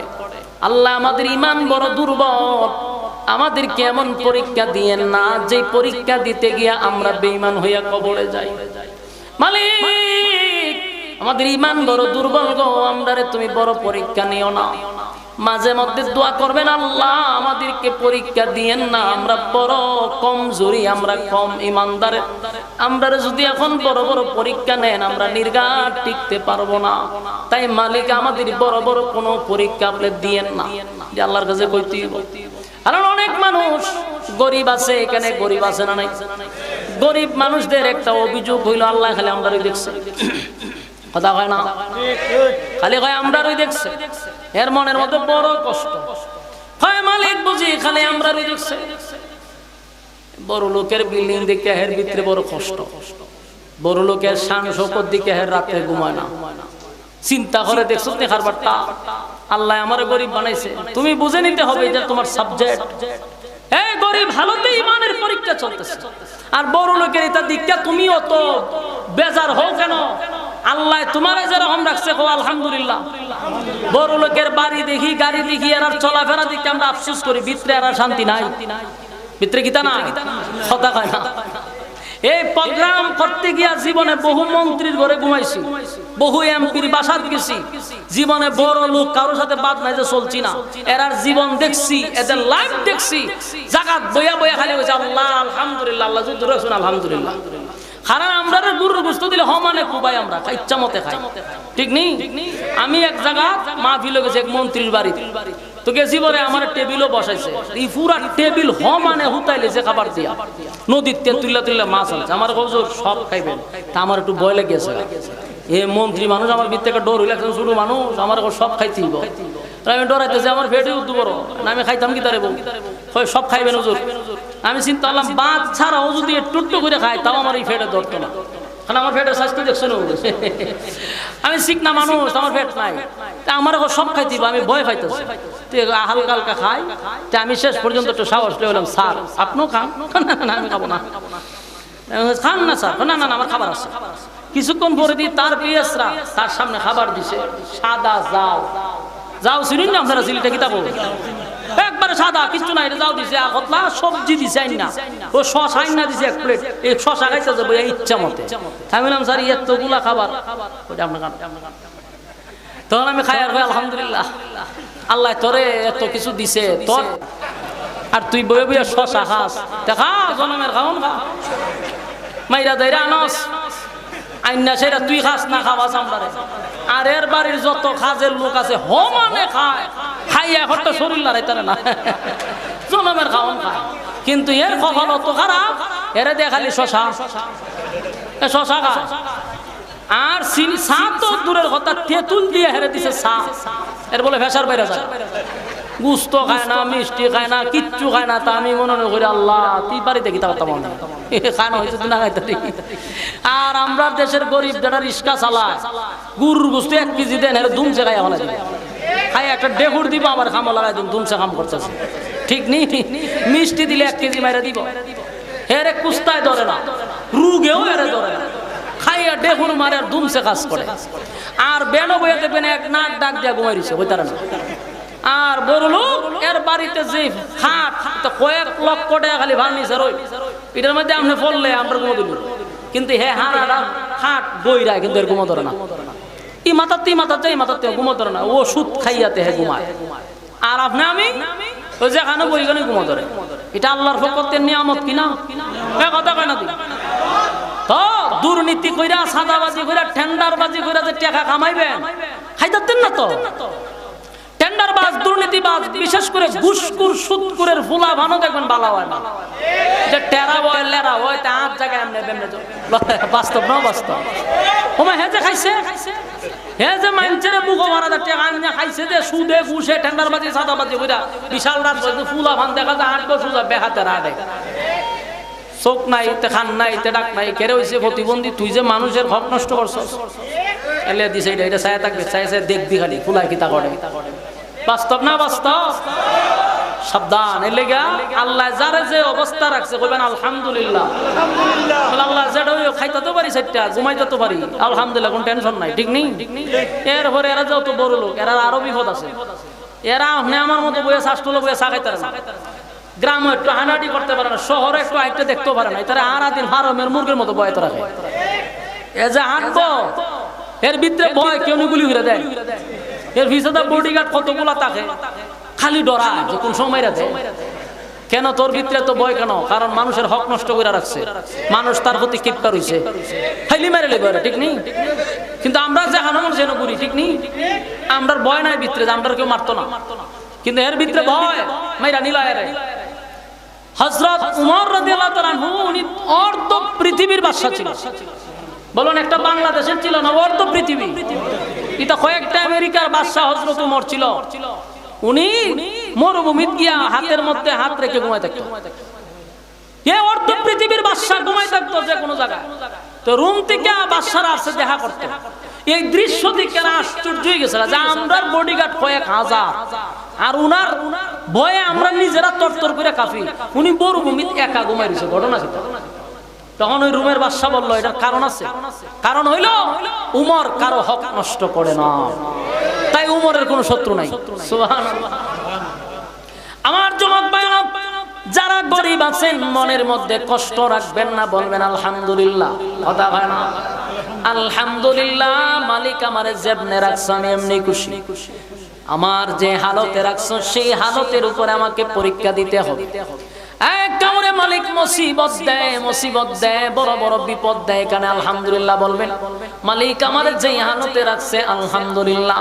আল্লাহ আমাদের ঈমান বড় দুর্বল, আমাদেরকে এমন পরীক্ষা দিয়েন না যে পরীক্ষা দিতে গিয়া আমরা বেঈমান হইয়া কবরে যাই। মালিক আমাদের ঈমান বড় দুর্বল গো, আমরারে তুমি বড় পরীক্ষা নিও না। মাঝে মধ্যে দোয়া করবেন, আল্লাহ আমাদেরকে পরীক্ষা দিয়েন না, আমরা বড় কমজোরি, আমরা কম ঈমানদার, আমরা যদি এখন বড় বড় পরীক্ষা নেন আমরা নির্ঘাত টিকতে পারবো না। তাই মালিক আমাদের বড় বড় কোনো পরীক্ষা আপনি দিয়েন না, যে আল্লাহর কাছে কইতে হবে। কারণ অনেক মানুষ গরিব আছে, এখানে গরিব আছে না নাই? গরিব মানুষদের একটা অভিযোগ হইল, আল্লাহ খালি আমরাই দেখছে, কথা হয় না, খালি হয় আমরাই দেখছে। এর মনের মধ্যে বড় কষ্ট হয়, মালিক বুঝি খালি আমরাই দেখছে। বড় লোকের বিল্ডিং দেখে এর ভিতরে বড় কষ্ট, বড় লোকের শান শৌকত দিকে এর রাতে ঘুমায় না, চিন্তা করে দেখছো নি খারবারটা, আল্লাহ আমার গরিব বানাইছে, তুমি বুঝে নিতে হবে যে তোমার সাবজেক্ট। এই গরিব হালতে ঈমানের পরীক্ষা চলতেছে, আর বড় লোকের এটা দীক্ষা তুমি অত বেজার হও কেন? আল্লাহ তোমার যেরকম রাখছে হো আলহামদুলিল্লাহ। বড় লোকের বাড়ি দেখি, গাড়ি দেখি, আর চলাফেরা দেখি আমরা আফসোস করি, ভিতরে আর শান্তি নাই, ভিতরে গীতা না, কথা কয় না। এই প্রোগ্রাম করতে গিয়া জীবনে বহু মন্ত্রীর ঘরে ঘুমাইছি, বহু এমপির বাসাত গেছি, জীবনে বড় লোক কারোর সাথে বাদ নাই যে চলছি না, এরার জীবন দেখছি, এদের লাইফ দেখছি, জাগাত বইয়া বইয়া খালি হয়েছে আল্লাহ আলহামদুলিল্লাহ, আল্লাহ যদি রসুন আলহামদুলিল্লাহ। কারণ আমরা গুরুর বস্তু দিলে হমানে খুবাই, আমরা ইচ্ছা মতে খাই, ঠিক নেই? আমি এক জায়গা মাহফিলে গেছি এক মন্ত্রীর বাড়িতে, তো গেছি বলে আমার টেবিলও বসাইছে, এই পুরা টেবিল মানে হুতাইলেছে খাবার দিয়া, নদীর তে তুল্লা তুল্লা মাছ আনছে, আমার হুজুর সব খাইবেন, তা আমার একটু ভয় লেগেছে। এ মন্ত্রী মানুষ, আমার ভিতরে থেকে ডর হইলে, ছোট মানুষ, আমার সব খাইতে হইব, আমি ডরাইতেছি, আমার পেটে উদ্দু বড় না, আমি খাইতাম কি তারে সব খাইবেন হুজুর। আমি চিন্তা করলাম বাদ ছাড়াও যদি একটু করে খাই তাও আমার এই ফেটে ধরতো না, কারণ আমার ফেটের স্বাস্থ্য দেখছো না, আমি শিখনা মানুষ, আমার ফেট নাই, তা আমার সব খাইতে আমি ভয় পাইতেছি, হালকা হালকা খাই। তা আমি শেষ পর্যন্ত একটু সাহস পেলাম, স্যার আপনিও খান? না আমি খাবো না। খান না স্যার? না না আমার খাবার আছে। কিছুক্ষণ পরে দিয়ে তার পিএসরা তার সামনে খাবার দিছে, সাদা যাও যাও চিনুন না আপনারা, চিলিটা কিতাব একবারে সাদা, কিছু না, এটা যাও দিছে, আকতলা সবজি দিছে না, ও শশা না দিছে এক প্লেট, এই শশা খাইতে যাবো ইচ্ছা মতে। আমি বললাম স্যার এতগুলা খাবার, ওইটা আপনার খান। তখন আমি খাই আর ভাই আলহামদুলিল্লাহ, আল্লাহ তোরে এত কিছু দিছে তোর, আর তুই বয়ে বয়ে শশা খাস, দেখা জনমের খাওন খা, মাইরা দাইরা আনস আইনা সেটা তুই খাস না, খাওয়াস আমরারে। আর এর বাড়ির যত কাজের লোক আছে হমানে খায়, খাইয়া এখন তো শরীর লড়াইতে না, জনমের খাওন খায়, কিন্তু এর কপাল অত খারাপ, এরে দেখালি শশা শশা খায়। আর চা তো দূরের কথা, তেঁতুল দিয়ে হেরে দিছে চা, এর বলে ফেসার বাইরে যায়, গুস্ত খায় না, মিষ্টি খায় না, কিচ্ছু খায় না। তা আমি মনে করি আল্লাহ তুই বাড়িতে কি তা মনে খানা হয়েছে না খাইতে। আর আমরা দেশের গরিব যারা রিক্সা চালায়, গুরুর গোস্ত 1 কেজি দেন, এর ধুমসে খাই আমার খাই, একটা ডেকুর দিব আবার খামো লাগাই দিন, ধুমসে খাম করতেছে, ঠিক নেই? মিষ্টি দিলে 1 কেজি মাইরা দিব, হেরে কুস্তায় ধরে না, রুগেও হেরে ধরে না, খাইয়া ডেকুর মারে আর দুমসে কাজ করে। আর বেনো বইয়া দেখবেন এক নাক ডাক দিয়া ঘুমাই দিছে, বইতারে না। আর বড় লোক এর বাড়িতে যে খাট কয়েক লক্ষ টাকা খালি ফার্নিচার, ওই এটার মধ্যে আপনি পড়লে আমরা ঘুমো দিল, কিন্তু হে হারাটা খাট বইরা কিন্তু এর ঘুমো ধরে না। ই মাথাতে এই মাথাতে ঘুমো ধরে না, ও সুদ খাইয়াতে হে ঘুমায়। আর আপনি আমি ওই যেখানে বইখানে ঘুমো ধরে। এটা আল্লাহর ফকতের নিয়ামত কিনা? কথা কয় না তুই তো দুর্নীতি কইরা, সাদাবাজি কইরা, টেন্ডারবাজি কইরা যে টাকা কামাইবেন, খাইতাতেন না তো। টেন্ডারবাজ, দুর্নীতিবাজ, বিশেষ করে ঘুষখোর সুদখোরের ফুলা ভানো দেখবেন বালা হয় না, যে টেরা বয় লেরা হয় তা আট জায়গায় এমনি বেমনে বাস্তব না বাস্তব। ওমা হে যে খাইছে, হে যে মানুষের বুকো মারা টাকা আনিয়া খাইছে, যে সুদে ঘুষে টেন্ডারবাজি সাদাবাজি কইরা বিশাল রাত ফুলা ভান দেখা যায় আটবো সুজা বেহাতে রাডে, চোখ নাই, খান নাই, ডাক নাই, কেড়ে হয়েছে প্রতিবন্ধী। তুই যে মানুষের হক নষ্ট করছস, এলে দিছে এটা চাই থাকবে, চাই চাই দেখবি খালি ফুলাই কিতা করে। বাস্তব না বাস্তব? সাবধান। এর লেগা আল্লাহ যারে যে অবস্থা রাখছে কইবেন আলহামদুলিল্লাহ। আল্লাহ যেটা খাইতে তো পারি, সেটা ঘুমাইতে তো পারি, আলহামদুলিল্লাহ, কোন টেনশন নাই, ঠিক নেই? এরপরে এরা যত বড় লোক, এরা আরো বিপদ আছে। এরা আপনি আমার মতো বইয়ে শাস্তুলো বইয়ে চা খাইতে না, গ্রামে একটু হানাটি করতে পারে না, শহরে একটু আইতে দেখতে পারে না, তারা আর দিন ফার্মের মুরগির মতো বয়তে রাখে। এ যে হাঁটবো, এর ভিতরে ভয় কেউ গুলি ঘুরে দেয়, এর ভিতরে বডিগার্ড কতগুলা থাকে, খালি ডরা যে কোন সময় রাখে। কেন তোর ভিতরে তো ভয় কেন? কারণ মানুষের হক নষ্ট করে রাখছে, মানুষ তার প্রতি কিপটা রইছে, খাইলি মেরে লেগে, ঠিক নেই? কিন্তু আমরা যে হানামন যেন করি, ঠিক নেই? আমরার ভয় নাই ভিতরে, আমরা কেউ মারতো না, কিন্তু এর ভিতরে ভয় মাইরা নিলা। হযরত উমর রাদিয়াল্লাহু তাআলা আনহু উনি অর্ধ পৃথিবীর বাদশা ছিল। বলুন, একটা বাংলাদেশের ছিল না, অর্ধ পৃথিবী। এটা কয়েকটা আমেরিকার বাদশা হযরত উমর ছিল। উনি মরুভূমিত গিয়া হাতের মধ্যে হাত রেখে ঘুমায় থাকতো। এ অর্ধ পৃথিবীর বাদশা ঘুমায় থাকতো যে কোনো জায়গায়। তো রুম থেকে বাদশারা আসে দেখা করতে। এই দৃশ্য দেখে আশ্চর্য হয়ে গেছে যে আমরার বডিগার্ড কয়েক হাজার, আর উনার ভয়ে আমরা নিজেরা তরতর করে কাঁপি। উনি মরুভূমিত একা ঘুমাই রয়েছে। ঘটনা কি? তখন ওই রুমের বাদশা বলল এটার কারণ আছে। কারণ হইল উমর কারো হক নষ্ট করে না, তাই উমরের কোনো শত্রু নাই। সুবহানাল্লাহ। আমার যুবক ভাইরা, যারা গরিব আছেন মনের মধ্যে কষ্ট রাখবেন না, বলবেন আলহামদুলিল্লাহ। কথা হয় না? আলহামদুলিল্লাহ, মালিক আমারে যেমনে রাখছে আমি এমনি খুশি। আমার যে হালতে রাখছো সেই হালতের উপরে আমাকে পরীক্ষা দিতে হবে। কাউরে মালিক মুসিবত দেয়, বড় বড় বিপদ দেয়, এখানে আলহামদুলিল্লাহ বলবেন। মালিক আমার যে হালতে রাখছে আলহামদুলিল্লাহ।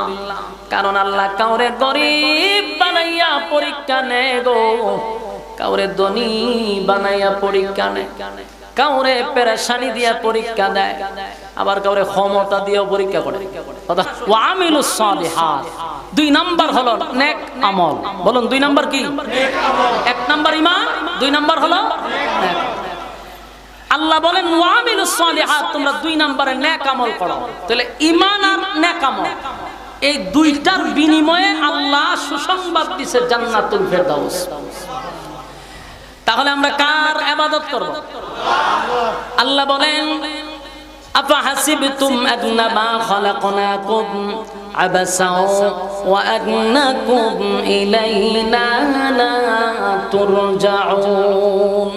কারণ আল্লাহ কাউরে গরিব বানাইয়া পরীক্ষা নেয় গো, কাউরে ধনী বানাইয়া পরীক্ষা নেয়, কাউরে পেরেশানি দিয়া পরীক্ষা দেয়, আবার কাউরে ক্ষমতা দিয়েও পরীক্ষা করে। ওয়া আমিলুস সালিহাত। 2 নাম্বার হলো নেক আমল। বলুন 2 নাম্বার কি? নেক আমল। 1 নাম্বার ঈমান, 2 নাম্বার হলো নেক। আল্লাহ বলেন ওয়া আমিলুস সালিহাত, তোমরা 2 নাম্বারে নেক আমল করো। তাহলে ঈমান আর নেক আমল, এই দুইটার বিনিময়ে আল্লাহ সুসংবাদ দিয়েছে জান্নাতুল ফেরদাউস। তাহলে আমরা কার ইবাদত করব? আল্লাহ বলেন আফাহাসিবতুম আন্নামা খালাকনাকুম আবাসাও ওয়া আন্নাকুম ইলাইনা লা তুরজাউন।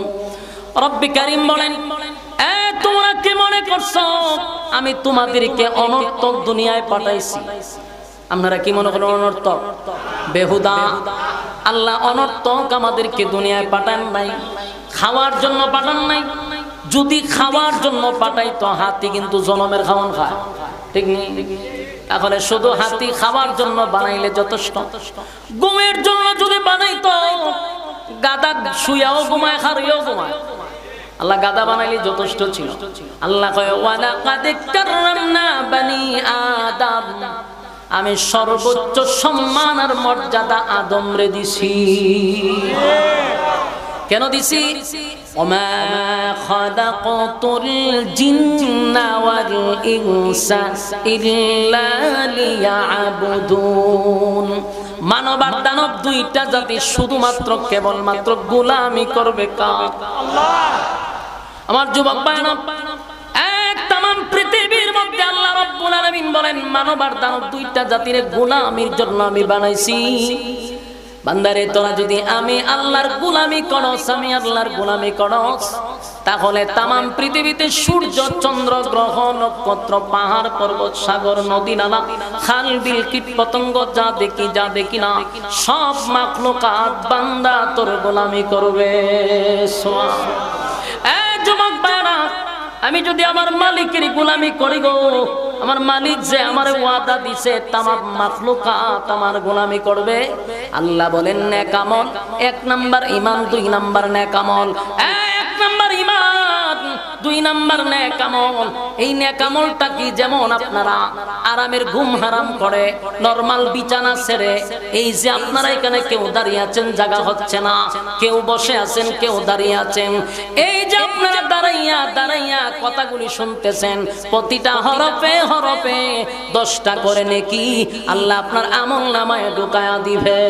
রব্বি কারীম বলেন, তোমরা কি মনে করছো আমি তোমাদেরকে অনর্থক দুনিয়ায় পাঠাইছি? আপনারা কি মনে করেন অনর্থক? বেহুদা। আল্লাহ অনর্থক আমাদেরকে দুনিয়ায় পাঠান নাই, খাওয়ার জন্য পাঠান নাই। যদি খাওয়ার জন্য পাঠাই তো হাতি কিন্তু জনমের খাওয়ান খায়, ঠিক নেই? তাহলে শুধু হাতি খাওয়ার জন্য বানাইলে যথেষ্ট। ঘুমের জন্য যদি বানাইতো, গাদা শুয়াও ঘুমায়, খারিয়াও ঘুমায়। আল্লাহ গাদা বানাইলে যথেষ্ট ছিল। আল্লাহ কয় ওয়ালাকাদ কাররামনা বানি আদম, আমি সর্বোচ্চ সম্মান আর মর্যাদা আদম রে দিছি। কেন দিছি? ওমা খালাকাতুল জিন্না ওয়াল ইনসা ইল্লা লিয়াবুদুন। মানব আর দানব দুইটা জাতি শুধুমাত্র কেবলমাত্র গোলামি করবে কার? আল্লাহ। আমার যুবক ভাইরা, এক তামাম পৃথিবীর মধ্যে আল্লাহ রাব্বুল আলামিন বলেন মানব আর দানব দুইটা জাতির গোলামির জন্য আমি বানাইছি। বান্দারে তোরা যদি আমি আল্লাহর গোলামি করস, আমি আল্লাহর গোলামি করস, তাহলে তামাম পৃথিবীতে সূর্য চন্দ্র গ্রহ নক্ষত্র পাহাড় পর্বত সাগর নদী নালা খাল বিল কীট পতঙ্গ যা দেখি না সব মাখলুকাত বান্দা তোর গোলামি করবে। যুবক ভাইরা, আমি যদি আমার মালিকের গোলামি করি গো, আমার মালিক যে আমার ওয়াদা দিছে তামাম মাখলুকাত আমার গোলামি করবে। আল্লাহ বলেন নেক আমল, 1 নাম্বার ঈমান, 2 নাম্বার নেক আমল। 1 নাম্বার ঈমান, 2 নাম্বার নেক আমল। এই নেক আমলটা কি? যেমন আপনারা আরামের ঘুম হারাম করে নরমাল বিছানা ছেড়ে, এই যে আপনারা এখানে কেউ দাঁড়িয়ে আছেন জায়গা হচ্ছে না, কেউ বসে আছেন, কেউ দাঁড়িয়ে আছেন, এই যে আপনারা দাঁড়াইয়া কথাগুলি শুনতেছেন, প্রতিটা হরফে হরফে 10টা করে নেকি আল্লাহ আপনার আমলনামায় ঢুকায়া দিবে।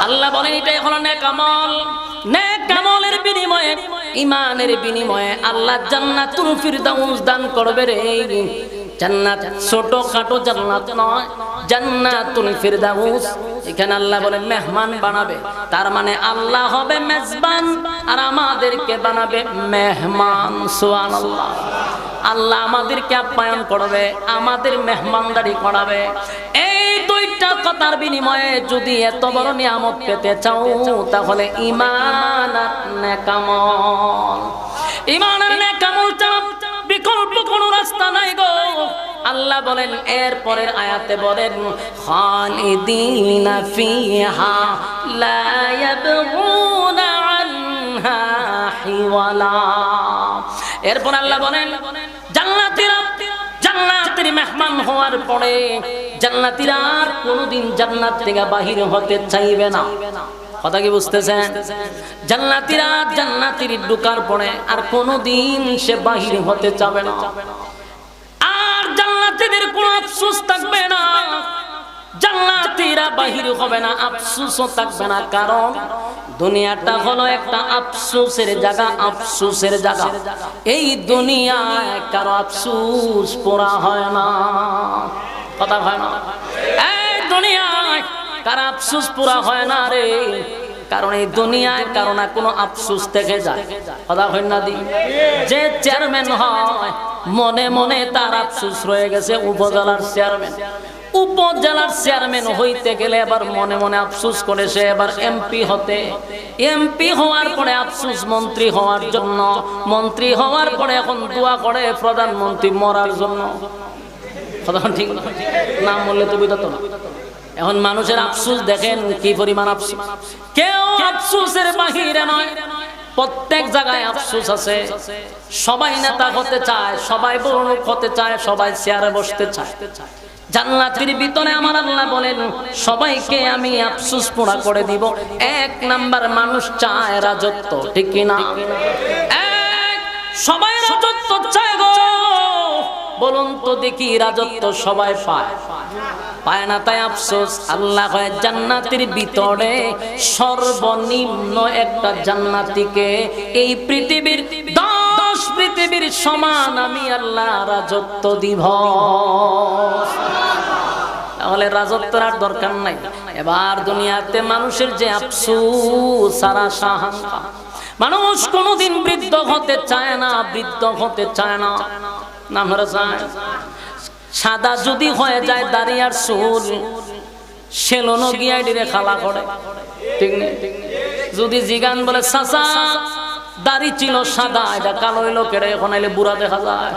আল্লাহ বলেন এটাই হলো নেক আমল। নেক আমলের বিনিময়ে, ঈমানের বিনিময়ে আল্লাহ জান্নাতুল ফিরদাউস দান করবে রে। জান্নাত ছোটখাটো জান্নাত নয়, জান্নাতুল ফিরদাউস। এখানে আল্লাহ বলেন মেহমান বানাবে, তার মানে আল্লাহ হবে মেজবান আর আমাদেরকে বানাবে মেহমান। সুবহানাল্লাহ। আল্লাহ আমাদেরকে আপ্যায়ন করবে, আমাদের মেহমানদারি করাবে। এই 2টা কথার বিনিময়ে যদি এত বড় নিয়ামত পেতে চাও, তাহলে ঈমান আর নেক আমল। ঈমান আর নেক আমল ছাড়া বিকল্প কোনো রাস্তা নাই গো। আল্লাহ বলেন এর পরের আয়াতে বলেন খালিদিনা ফিহা লা ইয়াবগুনা আনহা হিওয়ালা। এরপর আল্লাহ বলেন জান্নাতের মেহমান হওয়ার পরে জান্নাতীরা আর কোনোদিন জান্নাত থেকে বাহির হতে চাইবে না। কথা কি বুঝতেছেন? জান্নাতীরা জান্নাতের ঢোকার পরে আর কোনোদিন সে বাহির হতে চাবে না। আর জান্নাতীদের কোনো আফসোস থাকবে না, জান্নাতীরা বাহির হবে না, আফসোসও থাকবে না। কারণ দুনিয়াটা হলো একটা আফসোসের জায়গা, আফসোসের জায়গা। এই দুনিয়ায় কারো আফসোস পুরা হয় না। কথা হয় না? এই দুনিয়ায় কারো আফসোস পুরা হয় না রে। কারণ এই দুনিয়ায় কারো না কোনো আফসোস থেকে যায়। কথা হয় না দি? যে চেয়ারম্যান হয় মনে মনে তার আফসোস রয়ে গেছে উপজেলার চেয়ারম্যান। উপজেলার চেয়ারম্যান হইতে গেলে এবার মনে মনে আফসোস করে সে এবার এমপি হতে। এমপি হওয়ার পরে আফসোস মন্ত্রী হওয়ার জন্য, মন্ত্রী হওয়ার পরে এখন দোয়া করে প্রধানমন্ত্রী মরার জন্য। কথা ঠিক না? মরলে তো বিদত না। এখন মানুষের আফসোস দেখেন কি পরিমাণ আফসোস। কেউ আফসোসের বাহিরে নয়, প্রত্যেক জায়গায় আফসোস আছে। সবাই নেতা হতে চায়, সবাই বড় লোক হতে চায়, সবাই চেয়ারে বসতে চায়। জান্নাতের ভিতরে আমার আল্লাহ বলেন সবাইকে আমি আফসোস পুরা করে দিব। 1 নাম্বার মানুষ চায় রাজত্ব, ঠিক কি না? সবাই রাজত্ব চায় গো। বলুন তো দেখি রাজত্ব সবাই পায় না, তাই আফসোস। আল্লাহ কয় জান্নাতের ভিতরে সর্বনিম্ন একটা জান্নাতীকে এই পৃথিবীর 10 পৃথিবীর সমান আমি আল্লাহ রাজত্ব দিব। তাহলে রাজত্বের আর দরকার নাই। এবার দুনিয়াতে মানুষের যে আফসোস সারা সাহাঙ্কা, মানুষ কোনোদিন বৃদ্ধ হতে চায় না, বৃদ্ধ হতে চায় না। আমরা চাই সাদা যদি হয়ে যায় দাড়ি আর চুল, সেলুনও গিয়ে ডিরে খালা করে, ঠিক নেই? যদি জিগান বলে চাচা দাড়ি ছিল সাদা, এটা কালো হইলো কেড়ে, এখন আইলে বুড়া দেখা যায়।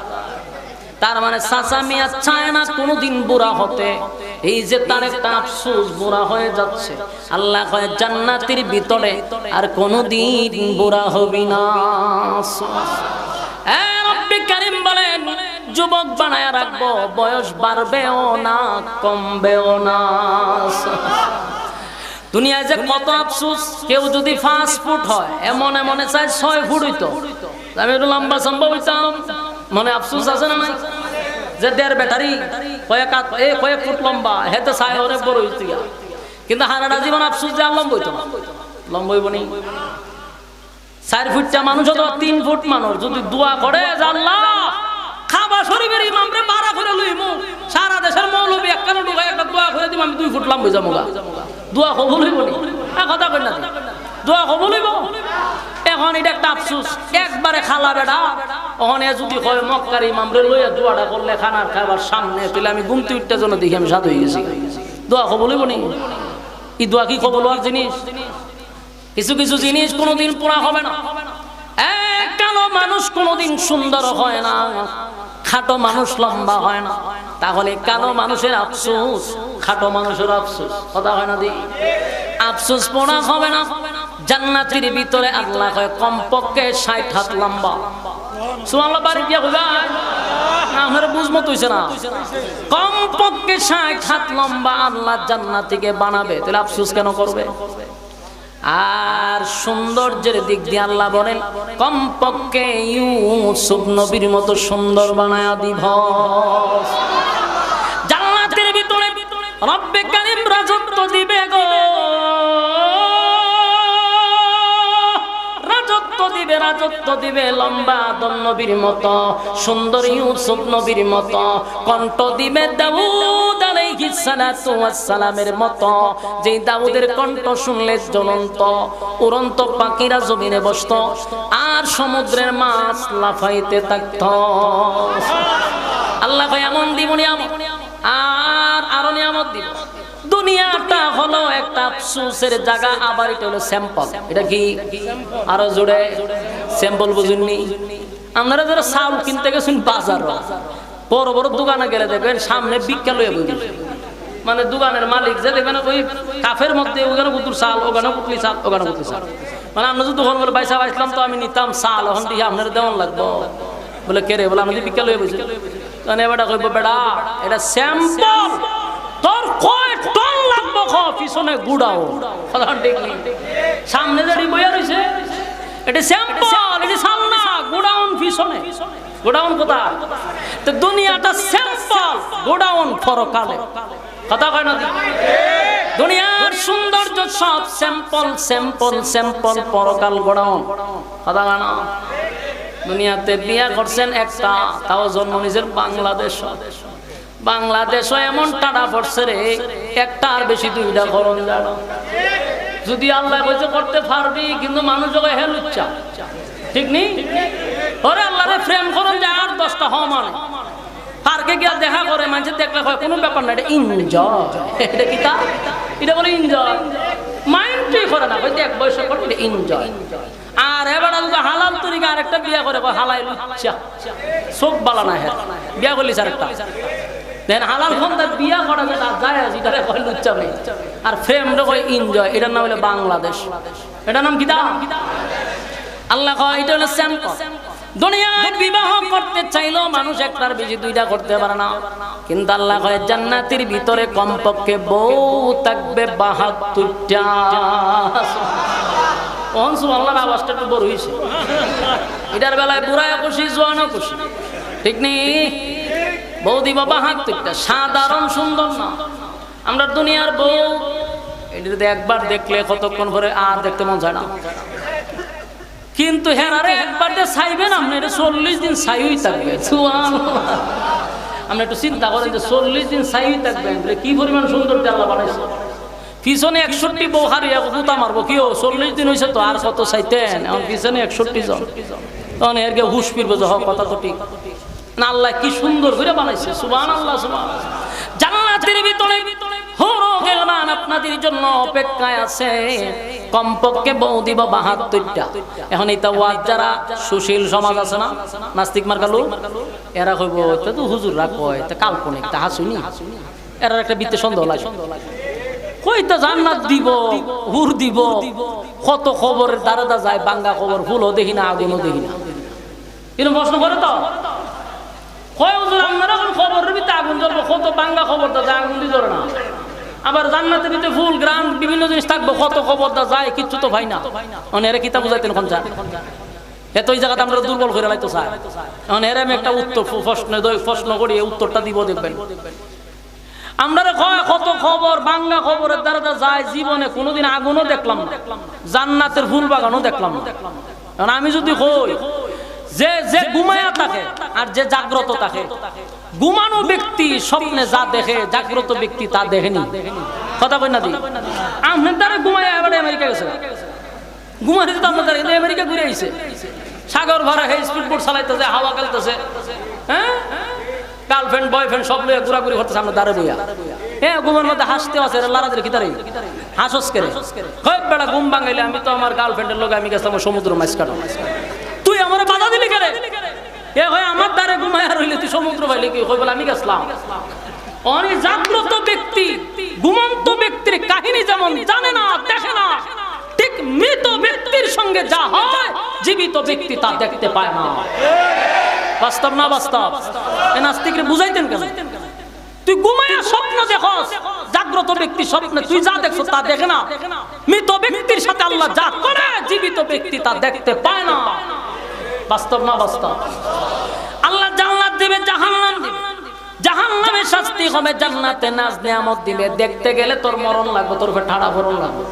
তার মানে চাচা মিয়া চায় না কোনোদিন বুড়া হতে। এই যে তার একটা আফসোস, বুড়া হয়ে যাচ্ছে। আল্লাহ কয় জান্নাতের ভিতরে আর কোনোদিন বুড়া হবি না। রব্বি কারীম বলেন যুবক বানায় রাখবো, বয়স বাড়বেও না কমবেও না। দুনিয়ায় যে কত আফসোস। কেউ যদি 5 ফুট হয় এমন মনে চায় 6 ফুট হইতো, আমি একটু লম্বা সম্ভব হইতাম, মনে আফসোস আছে না নাই? যে 1.5 ব্যাটারি কয়েক ফুট লম্বা, হেতে চায় অনেক বড় হইতে। কিন্তু হারাটা জীবন আফসোস যে লম্ব হইতো না, লম্ব হইব নি। 4 ফুটটা মানুষ তো 3 ফুট মানুষ যদি দোয়া করে আল্লাহ খাবা শরীফের ইমামরে বাড়া করে লইমু সারা দেশের মৌলবি একখানে ঢুকাই একটা দোয়া করে দিম আমি 2 ফুট লাম্ব হই যামুগা দোয়া কবুল হইব নি কথা কই না দোয়া কবুল হইব এখন এটা একটা আফসোস একবারে খালা বেড়া ওখানে যদি কয় মক্কার ইমামরে লইয়া দোয়াটা করলে খানার খাবার সামনে তাহলে আমি ঘুমতে উঠতে জন্য দেখি আমি সাধু হয়ে গেছি দোয়া কবুল হইব নি এই দোয়া কি কবুল হওয়ার জিনিস কিছু কিছু জিনিস কোনোদিন পুরা হবে না এক কালো মানুষ কোনোদিন সুন্দর হয় না খাটো মানুষ লম্বা হয় না তাহলে কালো মানুষের আফসোস খাটো মানুষের আফসোস কথা হয় না দি আফসোস পুরা হবে না জান্নাতের ভিতরে আল্লাহ কয় কমপক্ষে 60 হাত লম্বা সুবহানাল্লাহ বাড়ি দিয়া কইবা আমার বুঝমত হইছে না কমপক্ষে 60 হাত লম্বা আল্লাহ জান্নাতীকে বানাবে তাহলে আফসোস কেন করবে আর সৌন্দর্যের দিক দিয়ে আল্লাহ বলেন কমপক্ষে ইউসুফ নবীর মতো সুন্দর বানায়া দিব জান্নাতের ভিতরে রব্বে কারীম রাজত্ব দিবে গো রাজত্ব দিবে লম্বা আদম নবীর মতো সুন্দর ইউসুফ নবীর মতো কণ্ঠ দিবে দাউদ আলাইহিস সালাতু ওয়াস সালামের মতো যে দাউদের কণ্ঠ শুনলে জ্বলন্ত উড়ন্ত পাখিরা জমিনে বসতো আর সমুদ্রের মাছ লাফাইতে থাকতো আল্লাহ কয় এমন দিব নিয়ামত আর আরো নিয়ামত দিব দুনিয়াটা হলো একটা আফসোসের জায়গা আবার এটা হলো স্যাম্পল এটা কি আরো জোরে স্যাম্পল বুঝুননি আপনারা যারা চাউল কিনতে গেছেন বাজার বড় বড় দোকানে গেলে দেখবেন সামনে বিক্কা লইয়া বই মানে দোকানের মালিক যে দেখবেন ওই কাফের মধ্যে ওখানে কুতুর চাল ওখানে কুতলি চাল ওখানে কুতলি চাল মানে আমরা যদি তখন বলে বাইসা বাইসলাম তো আমি নিতাম চাল এখন দিয়ে আপনার দেওয়ান লাগবো বলে কে রে বলে আমি বিক্কা লইয়া বইছি তখন এবারটা কইব বেড়া এটা স্যাম্পল তোর কয় টন লাগবো খ পিছনে গুড়াও সামনে যে বইয়া রইছে এটা স্যাম্পল এটা চাল না গুড়াউন পিছনে গোডাউন কোথা তো দুনিয়াটা স্যাম্পল গোডাউন পরকালে কথা কয় না দুনিয়ার সৌন্দর্য সব স্যাম্পল স্যাম্পল স্যাম্পল পরকাল গোডাউন কথা কয় না দুনিয়াতে বিয়া করছেন একটা তাও জন্ম নিজের বাংলাদেশও এমন টানা পড়ছে রে একটা আর বেশি দুইটা করণ জানো যদি আল্লাহ কইছে করতে পারবি কিন্তু মানুষ যখন হেলুচ্ছা ঠিক নেই ওরে আল্লাহরে প্রেম করুন যে আর 10টা হ মানে পার্কে গিয়া দেখা করে মানুষ দেখলে হয় কোনো ব্যাপার না এটা এনজয় এটা কি তা এটা বলে এনজয় মাইন্ডই করে না হয়তো এক বয়সে করে এটা এনজয় আর এবার যদি হালাল তরিকা আরেকটা বিয়া করে হালাই লুচ্ছা সব বালা না হ্যাঁ বিয়া করলিস আরেকটা দেন হালাল খন্দার বিয়া করা যেটা যায় এটারে কয় লুচ্চা নেই আর ফ্রেমটা কয় এনজয় এটার নাম হলো বাংলাদেশ এটার নাম কি দা আল্লাহ কয় এটা হলো স্যাম্পল দুনিয়ায় বিবাহ করতে চাইলেও মানুষ একটার বেশি দুইটা করতে পারে না কিন্তু আল্লাহ কয় জান্নাতের ভিতরে কমপক্ষে বউ থাকবে 72টা আল্লাহর আওয়াজটা একটু বড় হয়েছে এটার বেলায় বুড়ায় খুশি জোয়ানও খুশি ঠিক নেই বউ দিব 72টা সাধারণ সুন্দর না আমরা দুনিয়ার বউ এটা একবার দেখলে কতক্ষণ পরে আর দেখতে মন যায় না কিন্তু হ্যাঁ আরে একবার যে চাইবেন আপনি এটা 40 দিন চাইই থাকবে আপনি একটু চিন্তা করেন যে 40 দিন চাইই থাকবেন কি পরিমাণ সুন্দর আল্লাহ বানাইছে পিছনে 61 বউ হারিয়ে গুতা মারবো কিও 40 দিন হয়েছে তো আর কত চাইতেন এখন পিছনে 61 জন তখন এর গে হুশ ফিরবে যে কথা তো ঠিক না আল্লাহ কি সুন্দর করে বানাইছে সুবহানাল্লাহ সুবহানাল্লাহ জান্নাতের ভিতরে হুরুল গিলমান আপনাদের জন্য অপেক্ষায় আছে কমপক্ষে বউ দিব 72টা এখন এটা ওয়াজ যারা সুশীল সমাজ আছে না নাস্তিক মার্কালু এরা কইব এটা তো হুজুররা কয় এটা কাল্পনিক তা হাসুনি এর একটা বিতে সন্দেহ লাগে কইতা জান্নাত দিব হুর দিব কত খবরের দাঁড়াদা যায় বাঙ্গা খবর ফুলও দেখি না আগুনও দেখি না এরকম প্রশ্ন করে তো কয় হুজুর আপনারা কোন খবরের ভিতরে আগুন জ্বলবো কত বাঙ্গা খবরটা যায় আগুন দিয়ে জ্বলে না আবার জান্নাতের ভিতরে ফুল গ্রাম বিভিন্ন জিনিস থাকবো কত খবরটা যায় কিচ্ছু তো ভাই না মানে এরা কিতাব বুঝাইতেন কোন যায় এত ওই জায়গাতে আমরা দুর্বল করে লাইতো চাই এখন এর আমি একটা উত্তর প্রশ্ন করি উত্তরটা দিব দেখবেন আমরা কত খবর বাংলা খবরের দ্বারা যায়, জীবনে কোনোদিন আগুনও দেখলাম না, জান্নাতের ফুল বাগানও দেখলাম না। কারণ আমি যদি কই যে যে ঘুমায়া থাকে আর যে জাগ্রত থাকে, ঘুমানো ব্যক্তি স্বপ্নে যা দেখে জাগ্রত ব্যক্তি তা দেখেনি। কথা কই না দি আপনার দ্বারা ঘুমায়া এবারে আমেরিকা গেছে, ঘুমাইতে তো আপনার দ্বারা আমেরিকা ঘুরে আইছে, সাগর ভরা হে স্পিড বোট চালাইতেছে, হাওয়া খেলতেছে, হ্যাঁ গার্লফ্রেন্ড বয়ফ্রেন্ড সব লইয়া ঘোরাঘুরি করতেছে আমরা দাঁড়ে বইয়া। হ্যাঁ ঘুমের মধ্যে হাসতে আছে, লারাদের কি দাঁড়াই হাসস করে হয় বেড়া ঘুম ভাঙাইলে আমি তো আমার গার্লফ্রেন্ডের লোক আমি গেছিলাম সমুদ্র মাছ কাটো, তুই আমার বাধা দিলি কেন? এ হয় আমার দ্বারে ঘুমাইয়া রইলে তুই সমুদ্র পাইলে কি হই বলে আমি গেছিলাম। অনেক জাগ্রত ব্যক্তি ঘুমন্ত ব্যক্তির কাহিনী যেমন জানে না দেখে না, ঠিক মৃত ব্যক্তির সঙ্গে যা হয় জীবিত ব্যক্তি তা দেখতে পায় না। বাস্তব না বাস্তব? এই নাস্তিকরে বুঝাইতেন কেন? তুই ঘুমাইয়া স্বপ্ন দেখস, জাগ্রত ব্যক্তি স্বপ্নে তুই যা দেখছ তা দেখে না। মৃত ব্যক্তির সাথে আল্লাহ যা করে জীবিত ব্যক্তি তা দেখতে পায় না। বাস্তব না বাস্তব? আল্লাহ জান্নাত দিবে, জাহান্নাম দিবে, জাহান্নামে শাস্তি হবে, জান্নাতে নাজ নিয়ামত দিবে। দেখতে গেলে তোর মরণ লাগবে, তোর ঠাড়া ভরণ লাগবে।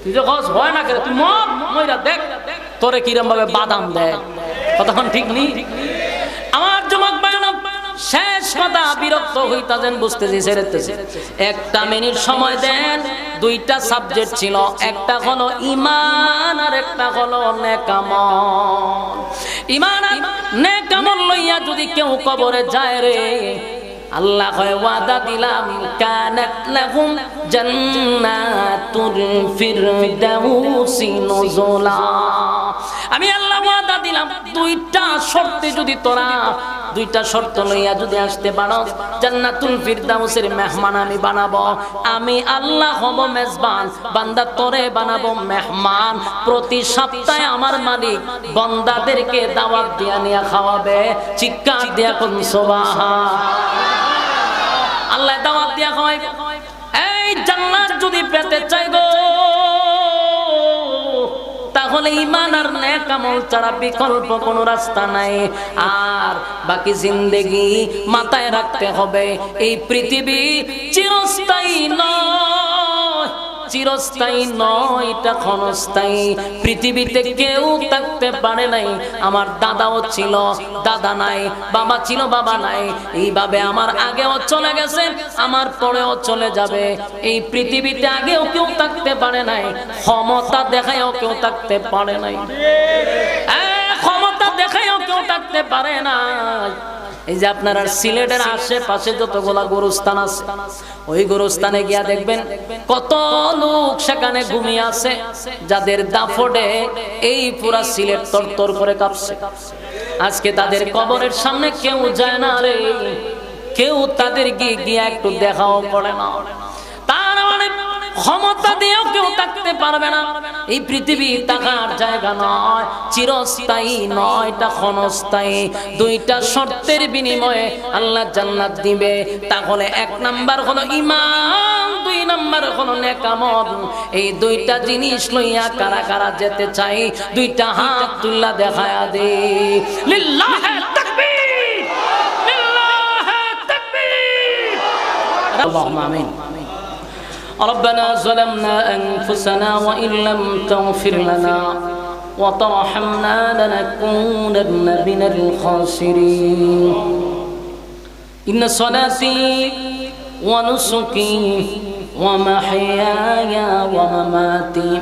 তুই যে কস ভয় না করে, তুই মইরা দেখ তোরে কিরম ভাবে বাদাম দেয়। কতক্ষণ ঠিক নেই আমার যুবক ভাইরা, শেষ কথা বিরক্ত হইতাছেন বুঝতেছি ছেড়েতেছি। একটা মিনিট সময় দেন। দুইটা সাবজেক্ট ছিল, একটা হলো ঈমান আর একটা হলো নেকামল। ঈমান আর নেকামল লইয়া যদি কেউ কবরে যায় রে, আল্লাহ কয় ওয়াদা দিলাম কানাত লাহুম জান্নাতুল ফিরদাউসি নুজুলা। আমি আল্লাহ ওয়াদা দিলাম দুইটা শর্তে যদি তোরা দুইটা শর্ত লইয়া যদি আসতে পারো, জান্নাতুল ফিরদাউসের মেহমান আমি বানাবো। আমি আল্লাহ হব মেজবান, বান্দা তোরে বানাবো মেহমান। প্রতি সপ্তাহে আমার মালিক বান্দাদেরকে দাওয়াত দিয়া নিয়া খাওয়াবে। চিৎকার দিয়া কোন সুবহান। আল্লাহ দাওয়াত দিয়া খাওয়াই। এই জান্নাত যদি পেতে চাই গো, তাহলে ঈমান আর নেক আমল ছাড়া বিকল্প কোনো রাস্তা নাই। আর বাকি জিন্দেগি মাথায় রাখতে হবে, এই পৃথিবী চিরস্থায়ী নয়, চিরস্থায়ী নয়, এটা ক্ষণস্থায়ী। পৃথিবীতে কেউ থাকতে পারে নাই। আমার দাদাও ছিল, দাদা নাই, বাবা ছিল, বাবা নাই। এইভাবে আমার আগেও চলে গেছে, আমার পরেও চলে যাবে। এই পৃথিবীতে আগেও কেউ থাকতে পারে নাই, ক্ষমতা দেখায়ও কেউ থাকতে পারে নাই, ক্ষমতা দেখায়ও কেউ থাকতে পারে না। এই যে আপনার সিলেটের আশেপাশে যতগুলা গোরস্থান আছে, ওই গোরস্থানে গিয়া দেখবেন কত লোক সেখানে ঘুমিয়ে আছে, যাদের দাফনে এই পুরা সিলেট তরতর করে কাঁপছে। আজকে তাদের কবরের সামনে কেউ যায় না রে, কেউ তাদের গিয়ে একটু দেখাও করে না। তার মানে ক্ষমতা দিয়েও কেউ থাকতে পারবে না। এই পৃথিবী থাকার জায়গা নয়, চিরস্থায়ী নয়, এটা ক্ষণস্থায়ী। দুইটা শর্তের বিনিময়ে আল্লাহ জান্নাত দিবে। তাহলে এক নাম্বার হলো ঈমান, দুই নাম্বার হলো নেক আমল। এই দুইটা জিনিস লইয়া কারা কারা যেতে চাই, দুইটা হাত তুল্লা দেখায়া দে। লিল্লাহি তাকবীর, লিল্লাহি তাকবীর। আল্লাহুম্মা আমিন। ربنا ظلمنا أنفسنا وإن لم تغفر لنا وترحمنا لنكونن من الخاسرين إن صلاتي ونسكي ومحياي ومماتي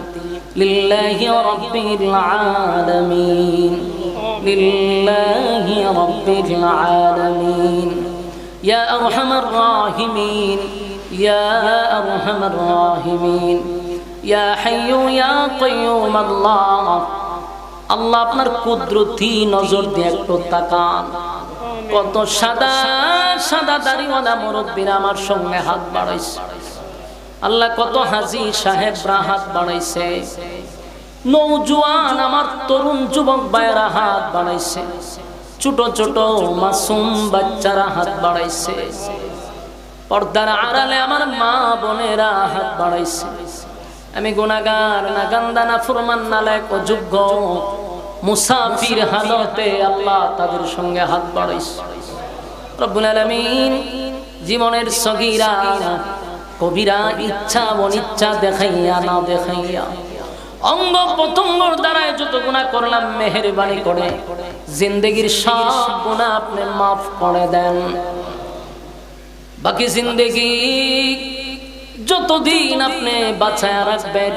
لله رب العالمين لله رب العالمين يا أرحم الراحمين يا أرحم الراحمين يا حي يا قيوم الله আল্লাহ আপনার কুদরতি নজর দিয়ে একটু তাকান। কত সাদা সাদা দাড়িওয়ালা মুরব্বীরা আমার সঙ্গে হাত বাড়াইছে। আল্লাহ কত হাজী সাহেবরা হাত বাড়াইছে। নওজোয়ান আমার তরুণ যুবক ভাইয়েরা হাত বাড়াইছে। ছোট ছোট মাসুম বাচ্চারা হাত বাড়াইছে। পর্দার আড়ালে আমার মা বোনেরা হাত বাড়াইছে। আমি গুনাহগার, নাগান্দা, নাফরমান, নালায়েক, অযোগ্য, মুসাফির হালতে আল্লাহ তাদের সঙ্গে হাত বাড়াইছে। রব্বুল আলামিন জীবনের সগীরা কবিরা ইচ্ছা অনিচ্ছা দেখাইয়া না দেখাইয়া অঙ্গ প্রত্যঙ্গর দ্বারাই যত গুনাহ করলাম মেহেরবানি করে জিন্দেগীর সব গুনাহ আপনি মাফ করে দেন। বাকি জিন্দেগি যতদিন আপনি বাঁচায়া রাখবেন,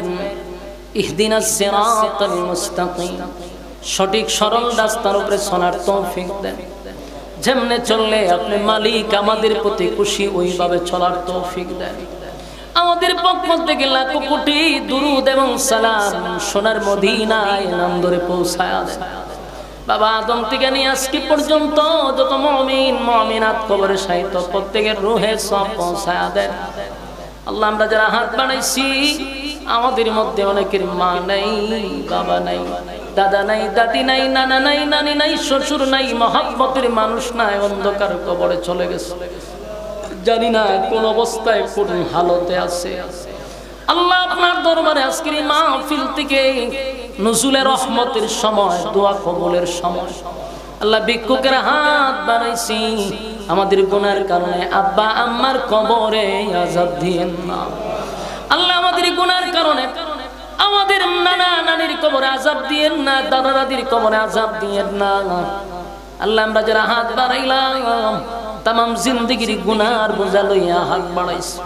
ইহদিনাস সিরাতাল মুস্তাকিম, সঠিক সরল রাস্তার উপরে চলার তৌফিক দেন। যেমনে চললে আপনি মালিক আমাদের প্রতি খুশি ওইভাবে চলার তৌফিক দেন। আমাদের পক্ষ থেকে লাখো কোটি দুরুদ এবং সালাম সোনার মদিনায় নাম ধরে পৌঁছায়া দেন। বাবা আদম থেকে নিয়ে আজকে পর্যন্ত যত মুমিন মুমিনাত কবরে শায়িত প্রত্যেকের রূহে সব পৌঁছায়া দেন। আল্লাহ আমরা যারা হাত বাড়াইছি আমাদের মধ্যে অনেকের মা নাই, বাবা নাই, দাদা নাই, দাদি নাই, নানা নাই, নানি নাই, শ্বশুর নাই, মহব্বতের মানুষ নাই, অন্ধকার কবরে চলে গেছে, জানি না কোন অবস্থায় কোন হালতে আছে। আল্লাহ আপনার দরবারে আজকের এই মাহফিল থেকে নুজুলের রহমতের সময়, দোয়া কবুলের সময় আল্লাহ ভিক্ষুকের হাত বাড়াইছি, আমাদের গুনার কারণে আব্বা আম্মার কবরে আযাব দিয়েন না। আল্লাহ আমাদের গুনার কারণে আমাদের নানা নানির কবরে আযাব দিয়েন না, দাদা দাদির কবরে আযাব দিয়েন না। আল্লাহ আমরা যারা হাত বাড়াইলাম তামাম জিন্দেগির গুনার বোঝা লইয়া হাত বাড়াইছি,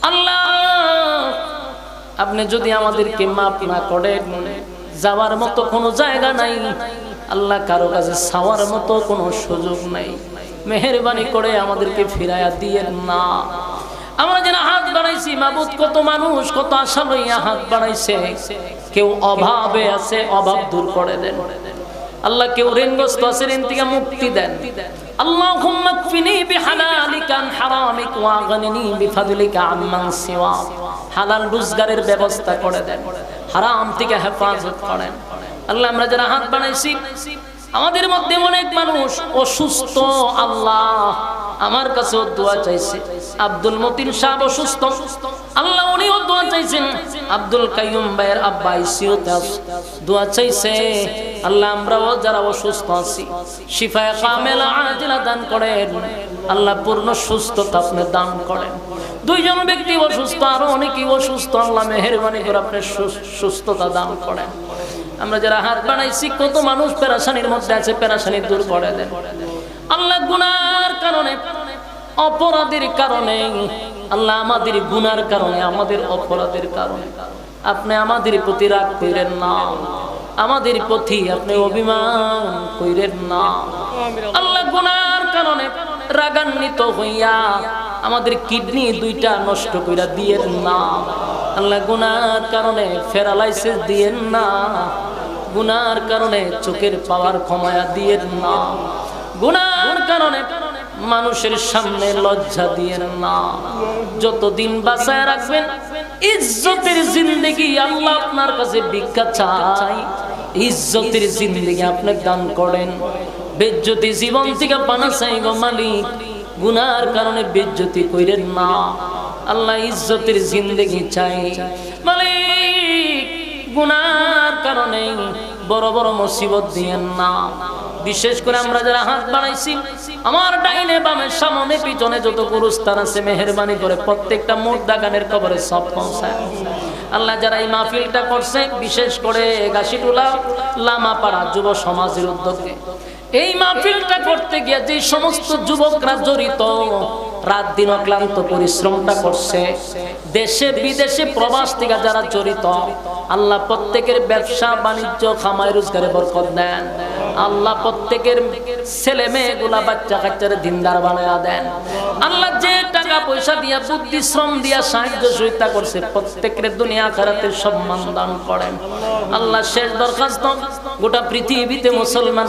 আল্লাহ আপনি যদি আমাদেরকে মাফ না করেন, যাওয়ার মতো কোনো জায়গা নাই আল্লাহ, কারো কাছে চাওয়ার মতো কোনো সুযোগ নাই, মেহেরবানি করে আমাদেরকে ফিরাইয়া দিয়েন না। আমরা যারা হাত বাড়াইছি মাবুদ, কত মানুষ কত আশা লইয়া হাত বাড়াইছে, কেউ অভাবে আছে অভাব দূর করে দেন আল্লাহ, কেউ ঋণগ্রস্ত আছে ঋণ থেকে মুক্তি দেন। আল্লাহুম্মা কফিনি বিহালালিকা আন হারামিক ওয়া আগনিনি বিফাদলিকা আম্মান সিওয়াক, হালাল রোজগারের ব্যবস্থা করে দেন, হারাম থেকে হেফাজত করেন। আল্লাহ আমরা যারা হাত বাড়াইছি আমাদের মধ্যে অনেক মানুষ অসুস্থ, আল্লাহ আমার কাছেও দোয়া চাইছে। আব্দুল মতিন সাহেব অসুস্থ, আল্লাহ উনিও দোয়া চাইছেন। আব্দুল কাইয়ুম ভাইয়ের আব্বা আইসিইউতে দোয়া চাইছে। আল্লাহ আমরাও যারা অসুস্থ আছি শিফায়ে কামেলা আজিলা দান করেন আল্লাহ, পূর্ণ সুস্থতা আপনি দান করেন। দুইজন ব্যক্তি অসুস্থ, আরো অনেকেই অসুস্থ, আল্লাহ মেহেরবানি করে আপনি সুস্থতা দান করেন। আমরা যারা হাত বাড়াইছি কত মানুষ পেরেশানির মধ্যে আছে, পেরেশানি দূর করে দেন আল্লাহ। গুনার কারণে অপরাধের কারণে আল্লাহ, আমাদের গুনার কারণে আমাদের অপরাধের কারণে আপনি আমাদের প্রতি রাগ করেন না, আমাদের প্রতি আপনি অভিমান করেন না আল্লাহ। গুনার কারণে রাগান্বিত হইয়া আমাদের কিডনি দুইটা নষ্ট কইরা দিয়েন না আল্লাহ। গুনার কারণে প্যারালাইসিস দিয়েন না, গুনার কারণে চোখের পাওয়ার কমায়া দিয়েন না, গুনার কারণে মানুষের সামনে লজ্জা দিয়েন না। যতদিন বাঁচায় রাখবেন ইজ্জতের জিন্দেগি আল্লাহ আপনার কাছে ভিক্ষা চাই, ইজ্জতের জিন্দেগি আপনি দান করেন। বেজ্জতি জীবন থেকে পানা চাই গো মালিক, গুনার কারণে বেজ্জতি কইরেন না আল্লাহ, ইজ্জতের জিন্দেগি চাই মালিক। গুনার কারণে বড় বড় মুসিবত দিয়েন না। বিশেষ করে আমরা যারা হাত বাড়াইছি আমার ডাইনে বামে সামনে পিছনে যত গুরুস্থান আছে মেহেরবানি করে প্রত্যেকটা মুর্দা গানের কবরে সব পৌঁছায় আল্লাহ। যারা এই মাহফিলটা করছে বিশেষ করে গাছিটুলা লামাপাড়া যুব সমাজের উদ্যোগে এই মাহফিলটা করতে গিয়ে যে সমস্ত যুবকরা জড়িত, রাত দিন অক্লান্ত পরিশ্রমটা করছে, দেশে বিদেশে প্রবাস থেকে যারা জড়িত আল্লাহ প্রত্যেকের ব্যবসা বাণিজ্য খামাই রোজগারে বরকত দেন আল্লাহ। প্রত্যেকের ছেলে মেয়েগুলা বাচ্চা কাচ্চারে দিনদার বানায়া দেন আল্লাহ। যে টাকা পয়সা দিয়া বুদ্ধি শ্রম দিয়া সাহায্য সহায়তা করছে প্রত্যেকের দুনিয়া আখিরাতের সম্মান দান করেন আল্লাহ। শেষ দরখাস্ত, গোটা পৃথিবীতে মুসলমান